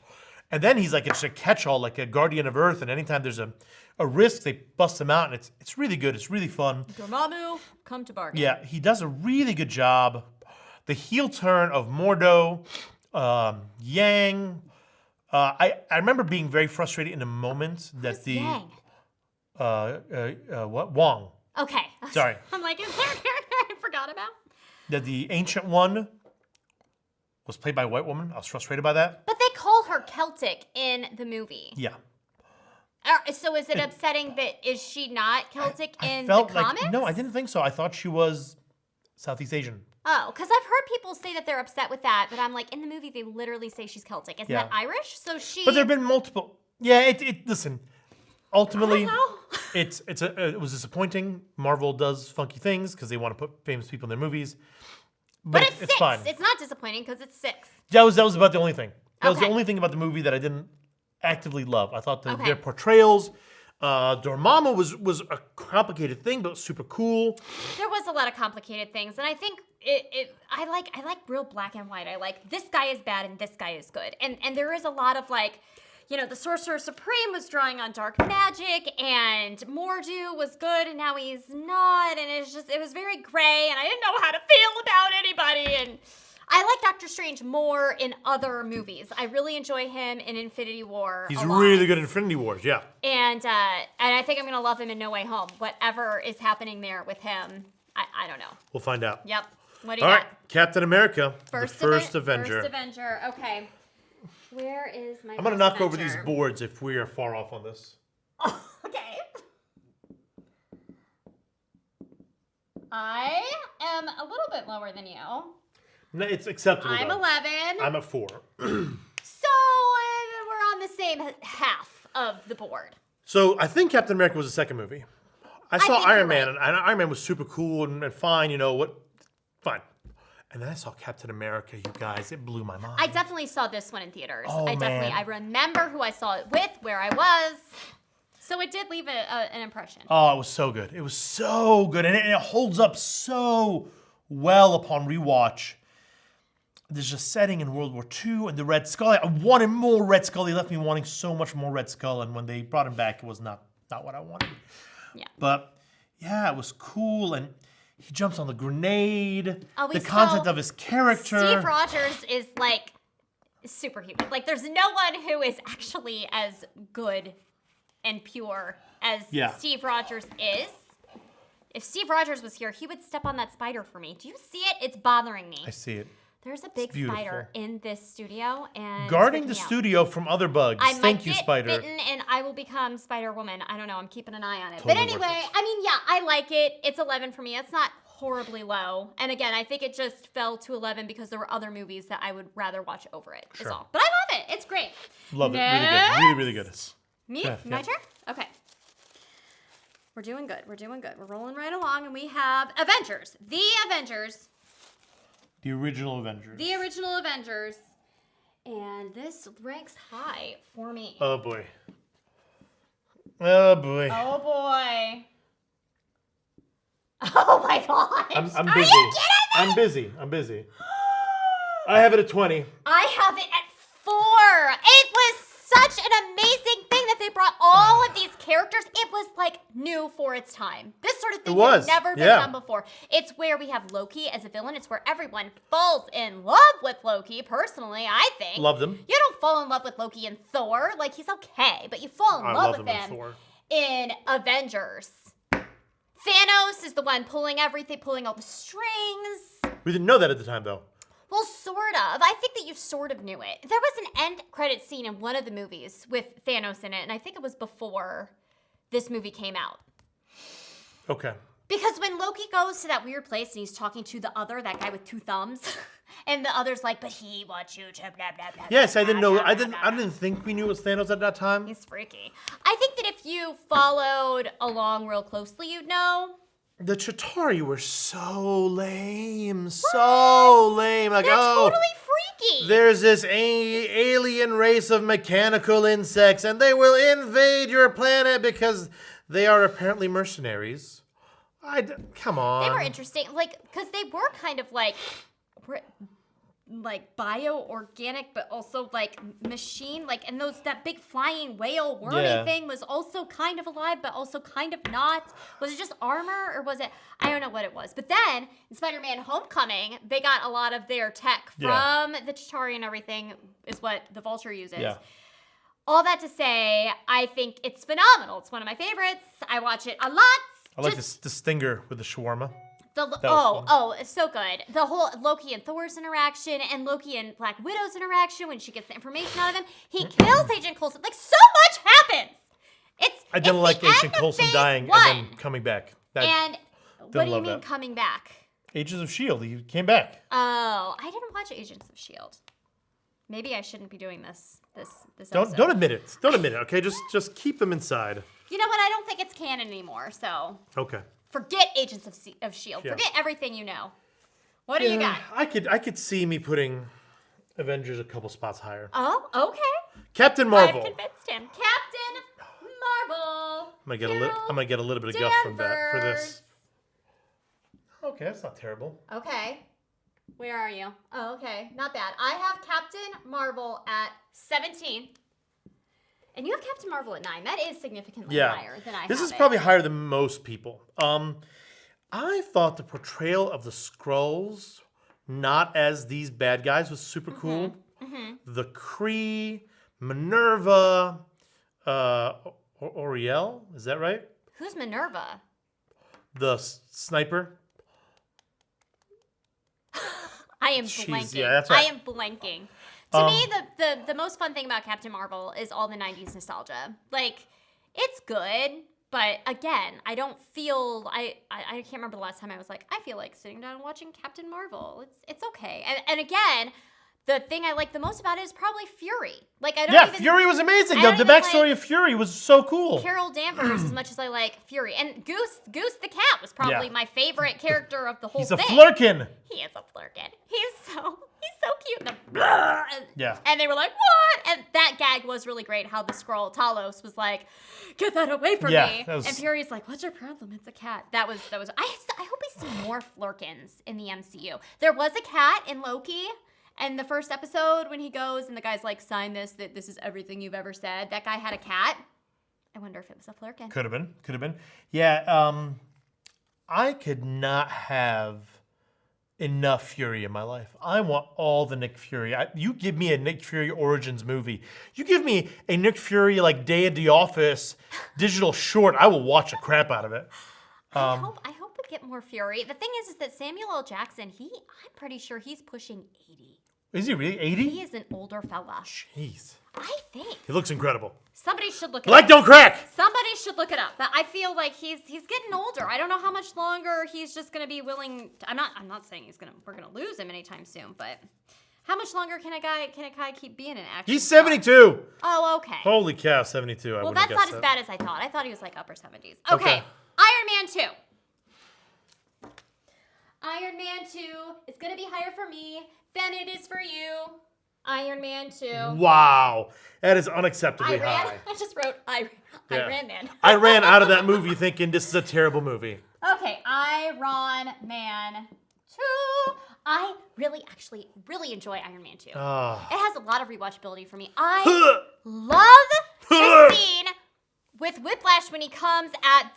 And then he's like it's a catch-all, like a guardian of Earth. And anytime there's a risk, they bust him out. And it's really good. It's really fun. Dormammu, come to bargain. Yeah, he does a really good job. The heel turn of Mordo, Yang. I remember being very frustrated in a moment that Yang? Wong. Okay. Sorry. I'm like, is there a character I forgot about? That the Ancient One was played by a white woman. I was frustrated by that. But they call her Celtic in the movie. Yeah. So is it upsetting that is she not Celtic in felt the comics? no, I didn't think so. I thought she was Southeast Asian. Oh, because I've heard people say that they're upset with that, but I'm like, in the movie they literally say she's Celtic. Isn't that Irish? So she. But there have been multiple. Yeah, listen. Ultimately, I don't know. it was disappointing. Marvel does funky things because they want to put famous people in their movies. But it's 6. fine. It's not disappointing because it's 6. That was about the only thing. That was the Okay. only thing about the movie that I didn't actively love. I thought their portrayals. Dormammu was a complicated thing, but super cool. There was a lot of complicated things, and I think I like real black and white. I like this guy is bad and this guy is good, and there is a lot of like, the Sorcerer Supreme was drawing on dark magic, and Mordu was good, and now he's not, and it was very gray, and I didn't know how to feel about anybody, and I like Doctor Strange more in other movies. I really enjoy him in Infinity War. He's a lot. really good in Infinity Wars, yeah. And I think I'm gonna love him in No Way Home. Whatever is happening there with him, I don't know. We'll find out. Yep. What do you All got? right, Captain America, the first Avenger. First Avenger. Okay. Where is my? I'm gonna knock over these boards if we are far off on this. Okay. I am a little bit lower than you. No, it's acceptable. I'm though. 11. I'm at 4. So we're on the same half of the board. So I think Captain America was the second movie. I saw think Iron you're Man, right. and Iron Man was super cool and fine. Fine. And then I saw Captain America. You guys, it blew my mind. I definitely saw this one in theaters. Oh, man. I remember who I saw it with, where I was. So it did leave an impression. Oh, it was so good. It was so good, and it holds up so well upon rewatch. There's a setting in World War II, and the Red Skull. I wanted more Red Skull. They left me wanting so much more Red Skull, and when they brought him back, it was not what I wanted. Yeah. But yeah, it was cool, and he jumps on the grenade. Oh, the content of his character. Steve Rogers is like superhuman. Like there's no one who is actually as good and pure as Steve Rogers is. If Steve Rogers was here, he would step on that spider for me. Do you see it? It's bothering me. I see it. There's a big spider in this studio, and guarding the studio from other bugs. I Thank you, Spider. Might get bitten, and I will become Spider-Woman. I don't know. I'm keeping an eye on it. Totally but anyway, I mean, yeah, I like it. It's 11 for me. It's not horribly low. And again, I think it just fell to 11 because there were other movies that I would rather watch over it. Sure. Is all. But I love it. It's great. Love it. Really good. Really, really good. Me? Yeah, My turn? Okay. We're doing good. We're doing good. We're rolling right along, and we have Avengers. The Avengers. The original Avengers. The original Avengers. And this ranks high for me. Oh, boy. Oh, boy. Oh, boy. Oh, my gosh. I'm Are busy. you kidding me? I'm busy. I have it at 20. I have it at 4. It was such an amazing thing that they brought all of these characters. It was like like new for its time. This sort of thing was, has never been yeah. done before. It's where we have Loki as a villain. It's where everyone falls in love with Loki, personally, I think. Loved him. You don't fall in love with Loki in Thor. Like, he's okay, but you fall in love with him in Avengers. Thanos is the one pulling everything, pulling all the strings. We didn't know that at the time, though. Well, sort of. I think that you sort of knew it. There was an end credit scene in one of the movies with Thanos in it, and I think it was before this movie came out. Okay. Because when Loki goes to that weird place and he's talking to the other, that guy with two thumbs, and the other's like, but he wants you to blah, blah, blah. Yes, blah, I didn't blah, know. blah, I blah, didn't. blah. think we knew it was Thanos at that time. He's freaky. I think that if you followed along real closely, you'd know. The Chitauri were so lame. So lame. Like, They're totally freaky. There's this alien race of mechanical insects, and they will invade your planet because they are apparently mercenaries. Come on. They were interesting, like, because they were kind of like bio-organic, but also like machine, like, and that big flying whale wormy thing was also kind of alive, but also kind of not. Was it just armor, or was it? I don't know what it was. But then in Spider-Man: Homecoming, they got a lot of their tech from the Chitauri and everything. Is what the Vulture uses. Yeah. All that to say, I think it's phenomenal. It's one of my favorites. I watch it a lot. I like the stinger with the shawarma. It's so good. The whole Loki and Thor's interaction and Loki and Black Widow's interaction when she gets the information out of him. He kills Agent Coulson. Like, so much happens. I didn't like Agent Coulson dying and then coming back. And what do you mean coming back? Agents of S.H.I.E.L.D. He came back. Oh, I didn't watch Agents of S.H.I.E.L.D. Maybe I shouldn't be doing this episode. Don't admit it. Don't admit it, okay? Just keep them inside. You know what? I don't think it's canon anymore, so. Okay. Forget Agents of S.H.I.E.L.D. Yeah. Forget everything you know. What do you got? I could see me putting Avengers a couple spots higher. Oh, okay. Captain Marvel. I've convinced him. Captain Marvel. I'm gonna get a little bit of guff from that for this. Okay, that's not terrible. Okay. Where are you? Oh, okay. Not bad. I have Captain Marvel at 17. And you have Captain Marvel at 9. That is significantly higher than I have. This is probably higher than most people. I thought the portrayal of the Skrulls, not as these bad guys, was super cool. Mm-hmm. The Kree, Minerva, Oriel, is that right? Who's Minerva? The sniper. I am blanking. Yeah, that's right. I am blanking. To me, the most fun thing about Captain Marvel is all the 90s nostalgia. Like, it's good, but again, I don't feel, I can't remember the last time I was like, I feel like sitting down and watching Captain Marvel. It's okay. And again, the thing I like the most about it is probably Fury. Like, I don't even, Fury was amazing. The backstory of Fury was so cool. Carol Danvers as much as I like Fury. And Goose the cat was probably my favorite character of the whole thing. He's a flirkin. He is a flirkin. He's so cute. Yeah. And they were like, what? And that gag was really great, how the Skrull Talos was like, get that away from me. And Fury's like, what's your problem? It's a cat. That was I hope we see more flirkins in the MCU. There was a cat in Loki. And the first episode, when he goes and the guy's like, sign this, that this is everything you've ever said. That guy had a cat. I wonder if it was a flirkin. Could have been. Yeah, I could not have enough Fury in my life. I want all the Nick Fury. You give me a Nick Fury Origins movie. You give me a Nick Fury, like, Day at the Office digital short. I will watch the crap out of it. I hope we get more Fury. The thing is that Samuel L. Jackson, I'm pretty sure he's pushing 80. Is he really 80? He is an older fella. Jeez. I think. He looks incredible. Somebody should look it up. Don't crack! Somebody should look it up. But I feel like he's getting older. I don't know how much longer he's just going to be willing. I'm not saying we're going to lose him anytime soon, but how much longer can a guy keep being an actor? He's 72. Oh, okay. Holy cow, 72. Well, that's not as bad as I thought. I thought he was like upper 70s. Okay. Iron Man 2. Iron Man 2 is going to be higher for me than it is for you. Iron Man 2. Wow. That is unacceptably high. I just wrote Iron Man. I ran out of that movie thinking this is a terrible movie. Okay, Iron Man 2. I really enjoy Iron Man 2. It has a lot of rewatchability for me. I love the scene with Whiplash Whiplash when he comes at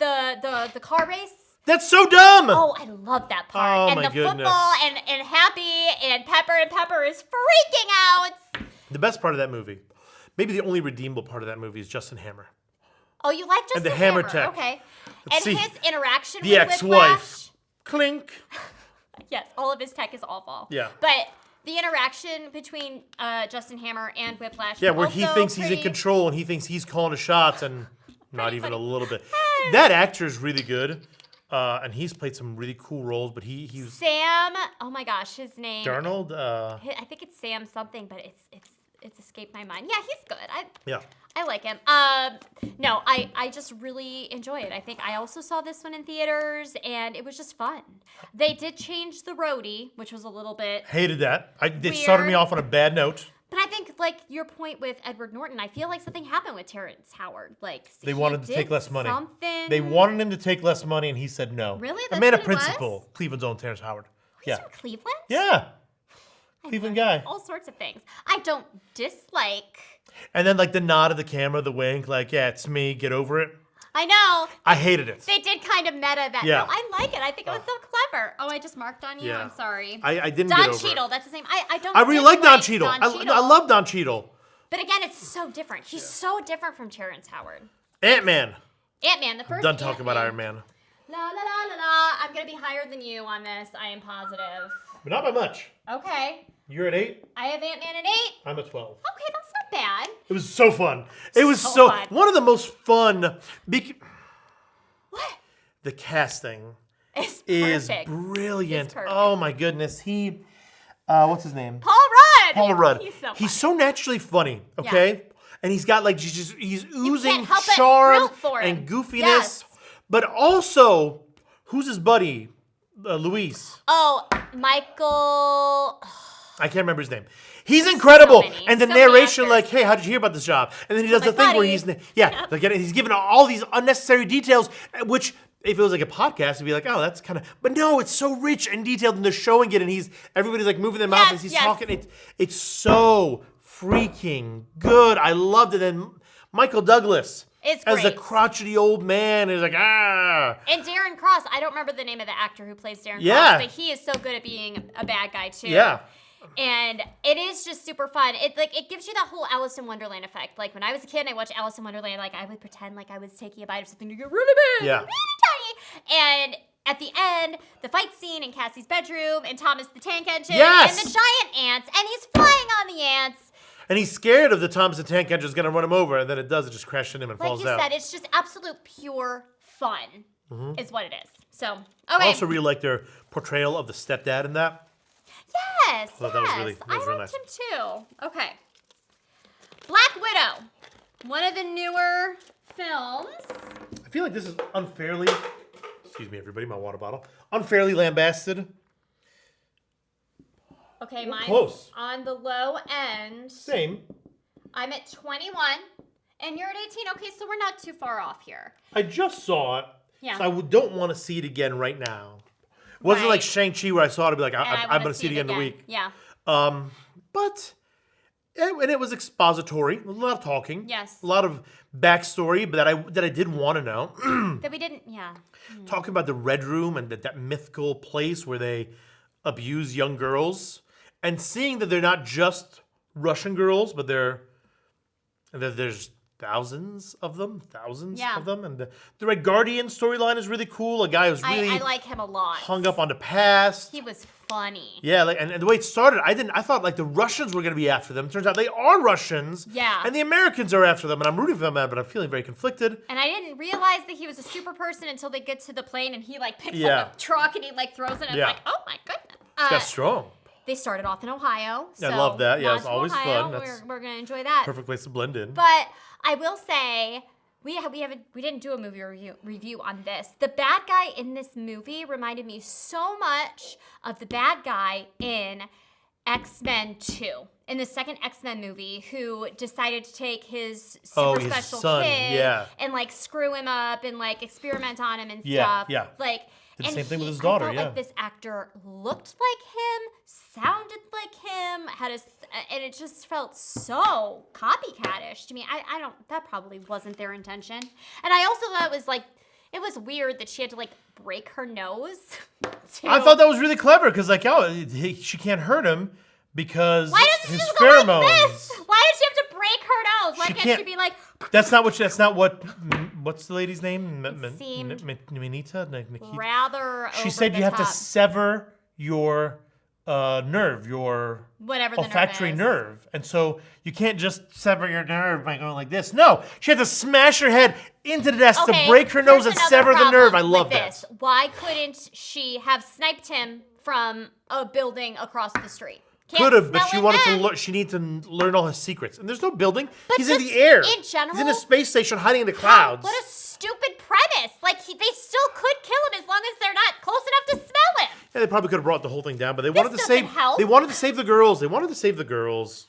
the car race. That's so dumb. Oh, I love that part. Oh, and my the goodness. football and Happy and Pepper is freaking out. The best part of that movie, maybe the only redeemable part of that movie, is Justin Hammer. Oh, you like Justin And the Hammer Hammer? tech. Okay. Let's and see. his interaction The with ex-wife. Whiplash. Clink. Yes, all of his tech is awful. Yeah. But the interaction between Justin Hammer and Whiplash. Yeah, where also he thinks he's in pretty- control and he thinks he's calling the shots and not even funny. a little bit. That actor is really good. And he's played some really cool roles, but he's Sam. Oh my gosh, his name. Darnold. I think it's Sam something, but it's escaped my mind. Yeah, he's good. Yeah. I like him. No, I just really enjoy it. I think I also saw this one in theaters, and it was just fun. They did change the roadie, which was a little bit. Hated that. It started me Weird. off on a bad note. But I think, like your point with Edward Norton, I feel like something happened with Terrence Howard. Like They he wanted to did take less money. Something. They wanted him to take less money, and he said no. Really? A That's man what of it was? principle. Cleveland's own Terrence Howard. He's from Cleveland. Yeah. Cleveland guy. All sorts of things. I don't dislike. And then like the nod of the camera, the wink, like, yeah, it's me, get over it. I know. I hated it. They did kind of meta that. Yeah. No, I like it. I think it was so clever. Oh, I just marked on you. Yeah. I'm sorry. I didn't Don get over Cheadle. it. That's his name. I don't. I really like Don dislike Cheadle. Don Cheadle. I love Don Cheadle. But again, it's so different. He's so different from Terrence Howard. Ant-Man. Ant-Man, the first. Done talking about Ant-Man. Iron Man. La la la la la. I'm gonna be higher than you on this. I am positive. But not by much. Okay. You're at 8. I have Ant-Man at 8. I'm at 12. Okay, that's not bad. It was so fun. It was So so fun. one of the most fun. What? The casting It's is perfect. brilliant. It's perfect. Oh my goodness. He, what's his name? Paul Rudd. Paul Rudd. He's So naturally funny. Okay, and he's got like he's oozing help but charm root for him. and goofiness, Yes. but also who's his buddy? Luis. Oh, Michael. I can't remember his name. He's incredible. many. And the So many narration, actors. like, hey, how did you hear about this job? And then he does my the thing where buddy. he's giving all these unnecessary details, which if it was like a podcast, it'd be like, oh, that's kind of, but no, it's so rich and detailed, and they're showing it, and everybody's like moving their mouth Yes, as he's yes. talking. It's so freaking good. I loved it. And Michael Douglas It's as the great. crotchety old man is like, ah. And Darren Cross, I don't remember the name of the actor who plays Darren Yeah. Cross, but he is so good at being a bad guy too. Yeah. And it is just super fun. It gives you that whole Alice in Wonderland effect. Like when I was a kid and I watched Alice in Wonderland, like I would pretend like I was taking a bite of something to get really big, Yeah. really tiny. And at the end, the fight scene in Cassie's bedroom and Thomas the Tank Engine Yes. and the giant ants, and he's flying on the ants. And he's scared of the Thomas the Tank Engine is going to run him over, and then it does. It just crashes into him and Like falls you out. said, it's just absolute pure fun is what it is. So, okay. I also really like their portrayal of the stepdad in that. Yes, thought that was really- yes. that was I really liked nice. him too. Okay. Black Widow. One of the newer films. I feel like this is unfairly, excuse me, everybody, my water bottle, unfairly lambasted. Okay, We're mine's close. on the low end. Same. I'm at 21, and you're at 18. Okay, so we're not too far off here. I just saw it, Yeah. so I don't want to see it again right now. It wasn't Right. like Shang-Chi where I saw it and be like, And I I'm wanna going to see it again in a week. Yeah. But, and it was expository, a lot of talking. Yes. A lot of backstory that I did want to know. That we didn't, yeah. Talking about the Red Room and that mythical place where they abuse young girls, and seeing that they're not just Russian girls, but there's thousands of them, Yeah. and the Red Guardian storyline is really cool. A guy who's really I like him a lot. hung up on the past. He was funny. Yeah, like and the way it started, I thought like the Russians were gonna be after them. Turns out they are Russians. Yeah. And the Americans are after them, and I'm rooting for them, but I'm feeling very conflicted. And I didn't realize that he was a super person until they get to the plane and he like picks Yeah. up a truck and he like throws it and Yeah. it's like, oh my goodness. That's strong. They started off in Ohio. So I love that. Yeah, nod it's to always Ohio. fun. That's We're gonna enjoy that. Perfect place to blend in. But I will say we didn't do a movie review on this. The bad guy in this movie reminded me so much of the bad guy in X-Men 2. in the second X-Men movie who decided to take his his special son, kid and like screw him up and like experiment on him and stuff. Yeah. Like, Did the same thing with his daughter, I felt like this actor looked like him, sounded like him, and it just felt so copycatish to me. I don't, that probably wasn't their intention. And I also thought it was weird that she had to like break her nose. I thought that was really clever because she can't hurt him because why doesn't his she just pheromones. go like this? Why does she have to break her nose? Why can't she be like? That's not what. What's the lady's name? Nikita. Rather. She said you have to sever your nerve, your whatever the olfactory nerve, and so you can't just sever your nerve by going like this. No, she had to smash her head into the desk to break her nose and sever the nerve. I love that. Why couldn't she have sniped him from a building across the street? Could have, but she wanted to learn. She needed to learn all his secrets. And there's no building. He's in the air. In general, he's in a space station hiding in the clouds. What a stupid premise! Like they still could kill him as long as they're not close enough to smell him. Yeah, they probably could have brought the whole thing down, but they wanted to save. They wanted to save the girls. They wanted to save the girls.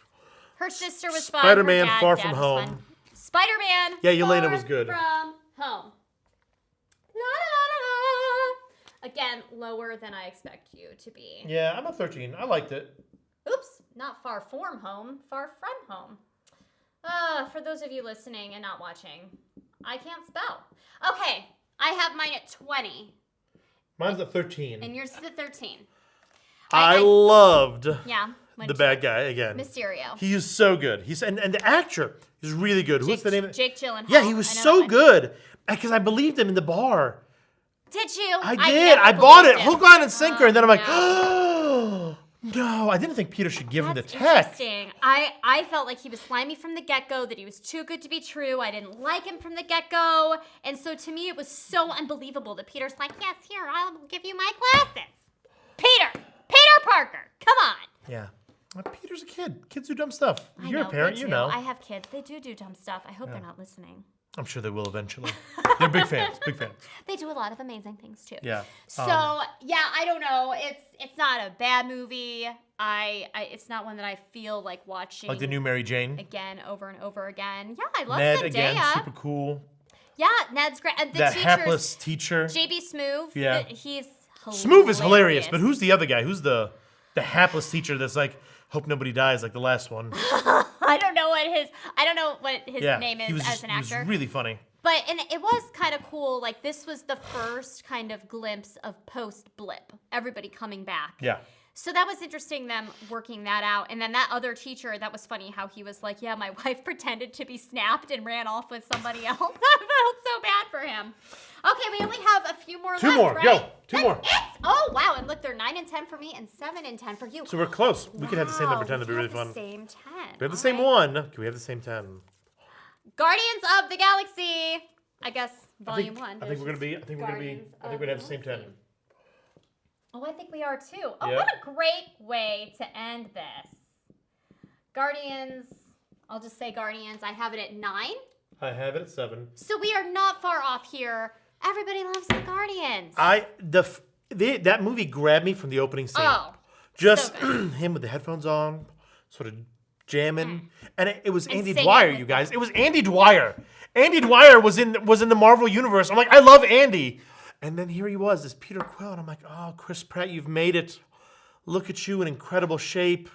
Her sister was fun. Spider-Man, Far From Home. Spider-Man. Yeah, Yelena was good. From Home. La, la, la, la. Again, lower than I expect you to be. Yeah, I'm a 13. I liked it. Oops, not far from home, far from home. For those of you listening and not watching, I can't spell. Okay, I have mine at 20. Mine's at 13. And yours is at 13. I loved the bad guy again. Mysterio. He is so good. And the actor is really good. What's the name? Jake Gyllenhaal. Yeah, he was so good. Because I believed him in the bar. Did you? I did. I bought it. Hook, line, and sinker. And then I'm like, no. No, I didn't think Peter should give him the tech. Interesting. I felt like he was slimy from the get-go, that he was too good to be true. I didn't like him from the get-go. And so to me, it was so unbelievable that Peter's like, yes, here, I'll give you my glasses. Peter Parker, come on. Yeah. Well, Peter's a kid. Kids do dumb stuff. You're a parent, you know. I have kids. They do dumb stuff. I hope they're not listening. I'm sure they will eventually. They're big fans. Big fans. They do a lot of amazing things too. Yeah. So I don't know. It's not a bad movie. It's not one that I feel like watching. Like the new Mary Jane. Again, over and over again. Yeah, I love Ned Zendaya. again, super cool. Yeah, Ned's great. And that hapless teacher. JB Smoove. Yeah. He's hilarious. Smoove is hilarious, but who's the other guy? Who's the hapless teacher that's like, hope nobody dies like the last one? I don't know what his name is as an actor. He was really funny. But and it was kind of cool. Like this was the first kind of glimpse of post blip. Everybody coming back. Yeah. So that was interesting, them working that out. And then that other teacher, that was funny how he was like, yeah, my wife pretended to be snapped and ran off with somebody else. I felt so bad for him. Okay, we only have a few more left, right? Go. Two more. Oh, wow. And look, they're 9 and 10 for me and 7 and 10 for you. So we're close. We could have the same number 10. That'd be really fun. The same 10. We have the same one. Can we have the same 10? Guardians of the Galaxy. I guess volume 1. I think we're gonna have the same 10. Oh, I think we are too. Oh, yeah. What a great way to end this. Guardians. I'll just say Guardians. I have it at 9. I have it at 7. So we are not far off here. Everybody loves the Guardians. That movie grabbed me from the opening scene. Oh, just so him with the headphones on, sort of jamming, and it was Andy Dwyer, you guys. It was Andy Dwyer. Andy Dwyer was in the Marvel universe. I'm like, I love Andy, and then here he was, this Peter Quill, and I'm like, oh, Chris Pratt, you've made it. Look at you in incredible shape.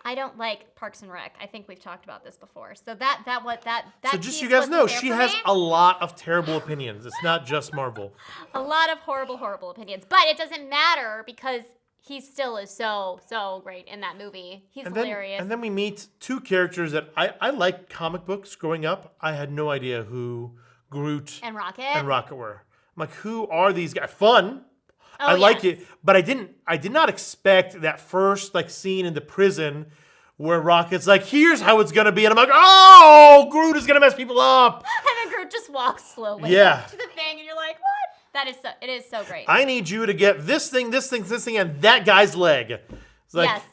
I don't like Parks and Rec. I think we've talked about this before. So So just so you guys know, she has a lot of terrible opinions. It's not just Marvel. A lot of horrible opinions. But it doesn't matter because he still is so great in that movie. He's hilarious. And then we meet two characters that I liked comic books growing up. I had no idea who Groot and Rocket were. I'm like, who are these guys? Fun. Oh, I liked it, but I did not expect that first scene in the prison where Rocket's like, here's how it's gonna be, and I'm like, oh, Groot is gonna mess people up. And then Groot just walks slowly to the thing, and you're like, what? It is so great. I need you to get this thing, and that guy's leg. It's like, yes.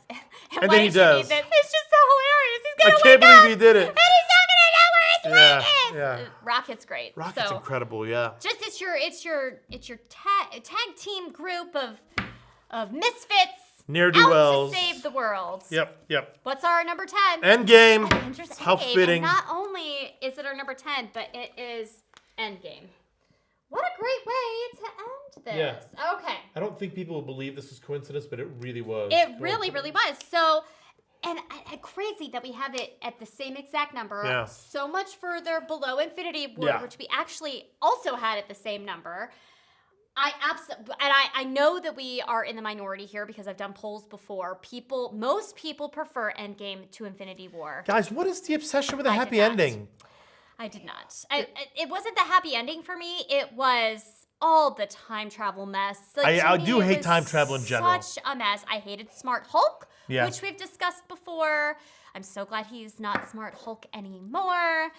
And then he does. It's just so hilarious. He's gonna I can't believe he did it. And he's not gonna know where his leg is. Yeah. Rocket's great. Rocket's incredible, yeah. Just it's your tag team group of misfits Ne'er-do-wells. Out to save the world. Yep. What's our number 10? Endgame. Avengers How Endgame. fitting. And not only is it our number 10, but it is Endgame. What a great way to end this. Yeah. Okay. I don't think people will believe this is coincidence, but it really was. It really was. So, and crazy that we have it at the same exact number. Yeah. So much further below Infinity War, Yeah. which we actually also had at the same number. I know that we are in the minority here because I've done polls before. Most people prefer Endgame to Infinity War. Guys, what is the obsession with a I happy did not. ending? I did not. It wasn't the happy ending for me. It was all the time travel mess. Like, I to me, do it hate was time travel in general. Such a mess. I hated Smart Hulk, Yeah. which we've discussed before. I'm so glad he's not Smart Hulk anymore,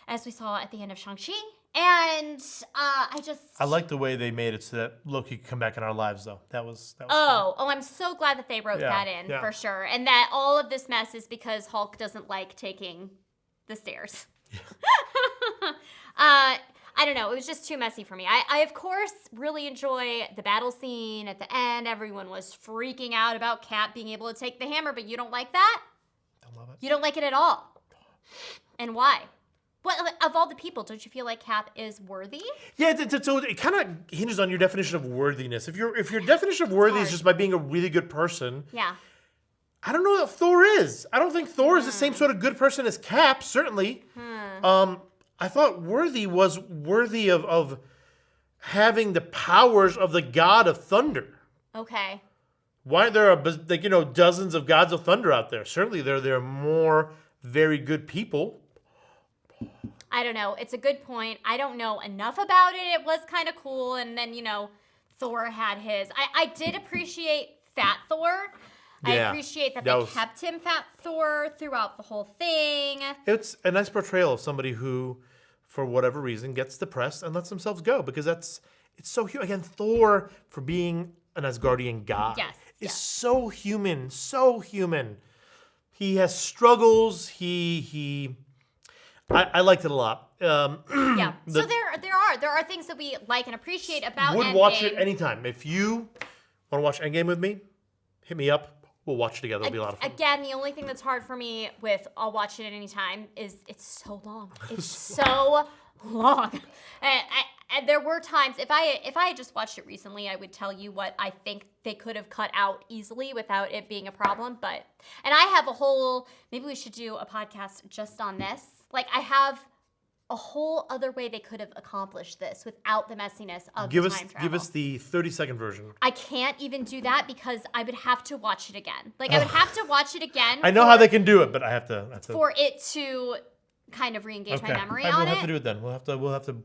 as we saw at the end of Shang-Chi. And I like the way they made it so that Loki could come back in our lives, though. That was Oh, I'm so glad that they wrote that in yeah. for sure. And that all of this mess is because Hulk doesn't like taking the stairs. I don't know. It was just too messy for me. I of course, really enjoy the battle scene at the end. Everyone was freaking out about Cap being able to take the hammer, but you don't like that? I love it. You don't like it at all. And why? What, of all the people, don't you feel like Cap is worthy? Yeah, so it kind of hinges on your definition of worthiness. If your definition of worthy is just by being a really good person, Yeah. I don't know what Thor is. I don't think Thor is the same sort of good person as Cap, certainly. I thought worthy was worthy of having the powers of the god of thunder. Okay. Why there are dozens of gods of thunder out there? Certainly there are more very good people. I don't know. It's a good point. I don't know enough about it. It was kind of cool. And then, Thor had his. I did appreciate Fat Thor. I Yeah, appreciate that that they was- kept him Fat Thor throughout the whole thing. It's a nice portrayal of somebody who, for whatever reason, gets depressed and lets themselves go because it's so human. Again, Thor, for being an Asgardian god, is so human, so human. He has struggles. I liked it a lot. Yeah. So there are things that we like and appreciate about Would Endgame. watch it anytime. If you want to watch Endgame with me, hit me up. We'll watch it together. It'll be a lot of fun. Again, the only thing that's hard for me with I'll watch it at any time is it's so long. It's so long. And there were times if I had just watched it recently, I would tell you what I think they could have cut out easily without it being a problem. And I have a whole, maybe we should do a podcast just on this. Like I have a whole other way they could have accomplished this without the messiness of the time travel. Give us the 30-second version. I can't even do that because I would have to watch it again. Like I would have to watch it again. I know how they can do it, but I have to. For it to kind of re-engage my memory on We'll it. have to do it then. We'll have to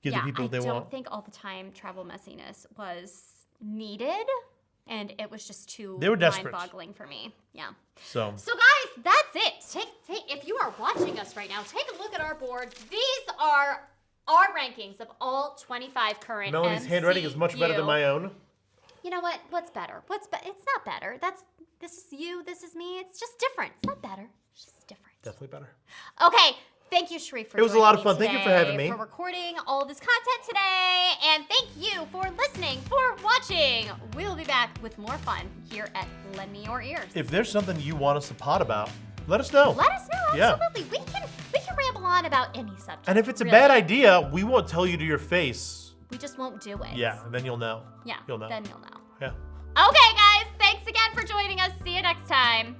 give the people what they want. I don't think all the time travel messiness was needed, and it was just too They were desperate. mind-boggling for me. Yeah. So guys, that's it. Take if you are watching us right now, take a look at our boards. These are our rankings of all 25 current Melanie's MCU. handwriting is much better than my own. You know what? What's better? It's not better. This is you. This is me. It's just different. It's not better. It's just different. Definitely better. Okay. Thank you, Sherif, for It was a joining lot of me fun. Thank you for having me. For recording all this content today. And thank you for listening, for watching. We'll be back with more fun here at Lend Me Your Ears. If there's something you want us to pod about, let us know. Let us know. Yeah. Absolutely. We can ramble on about any subject. And if it's a really. bad idea, we won't tell you to your face. We just won't do it. Yeah, and then you'll know. Yeah. You'll know. Then you'll know. Yeah. Okay, guys. Thanks again for joining us. See you next time.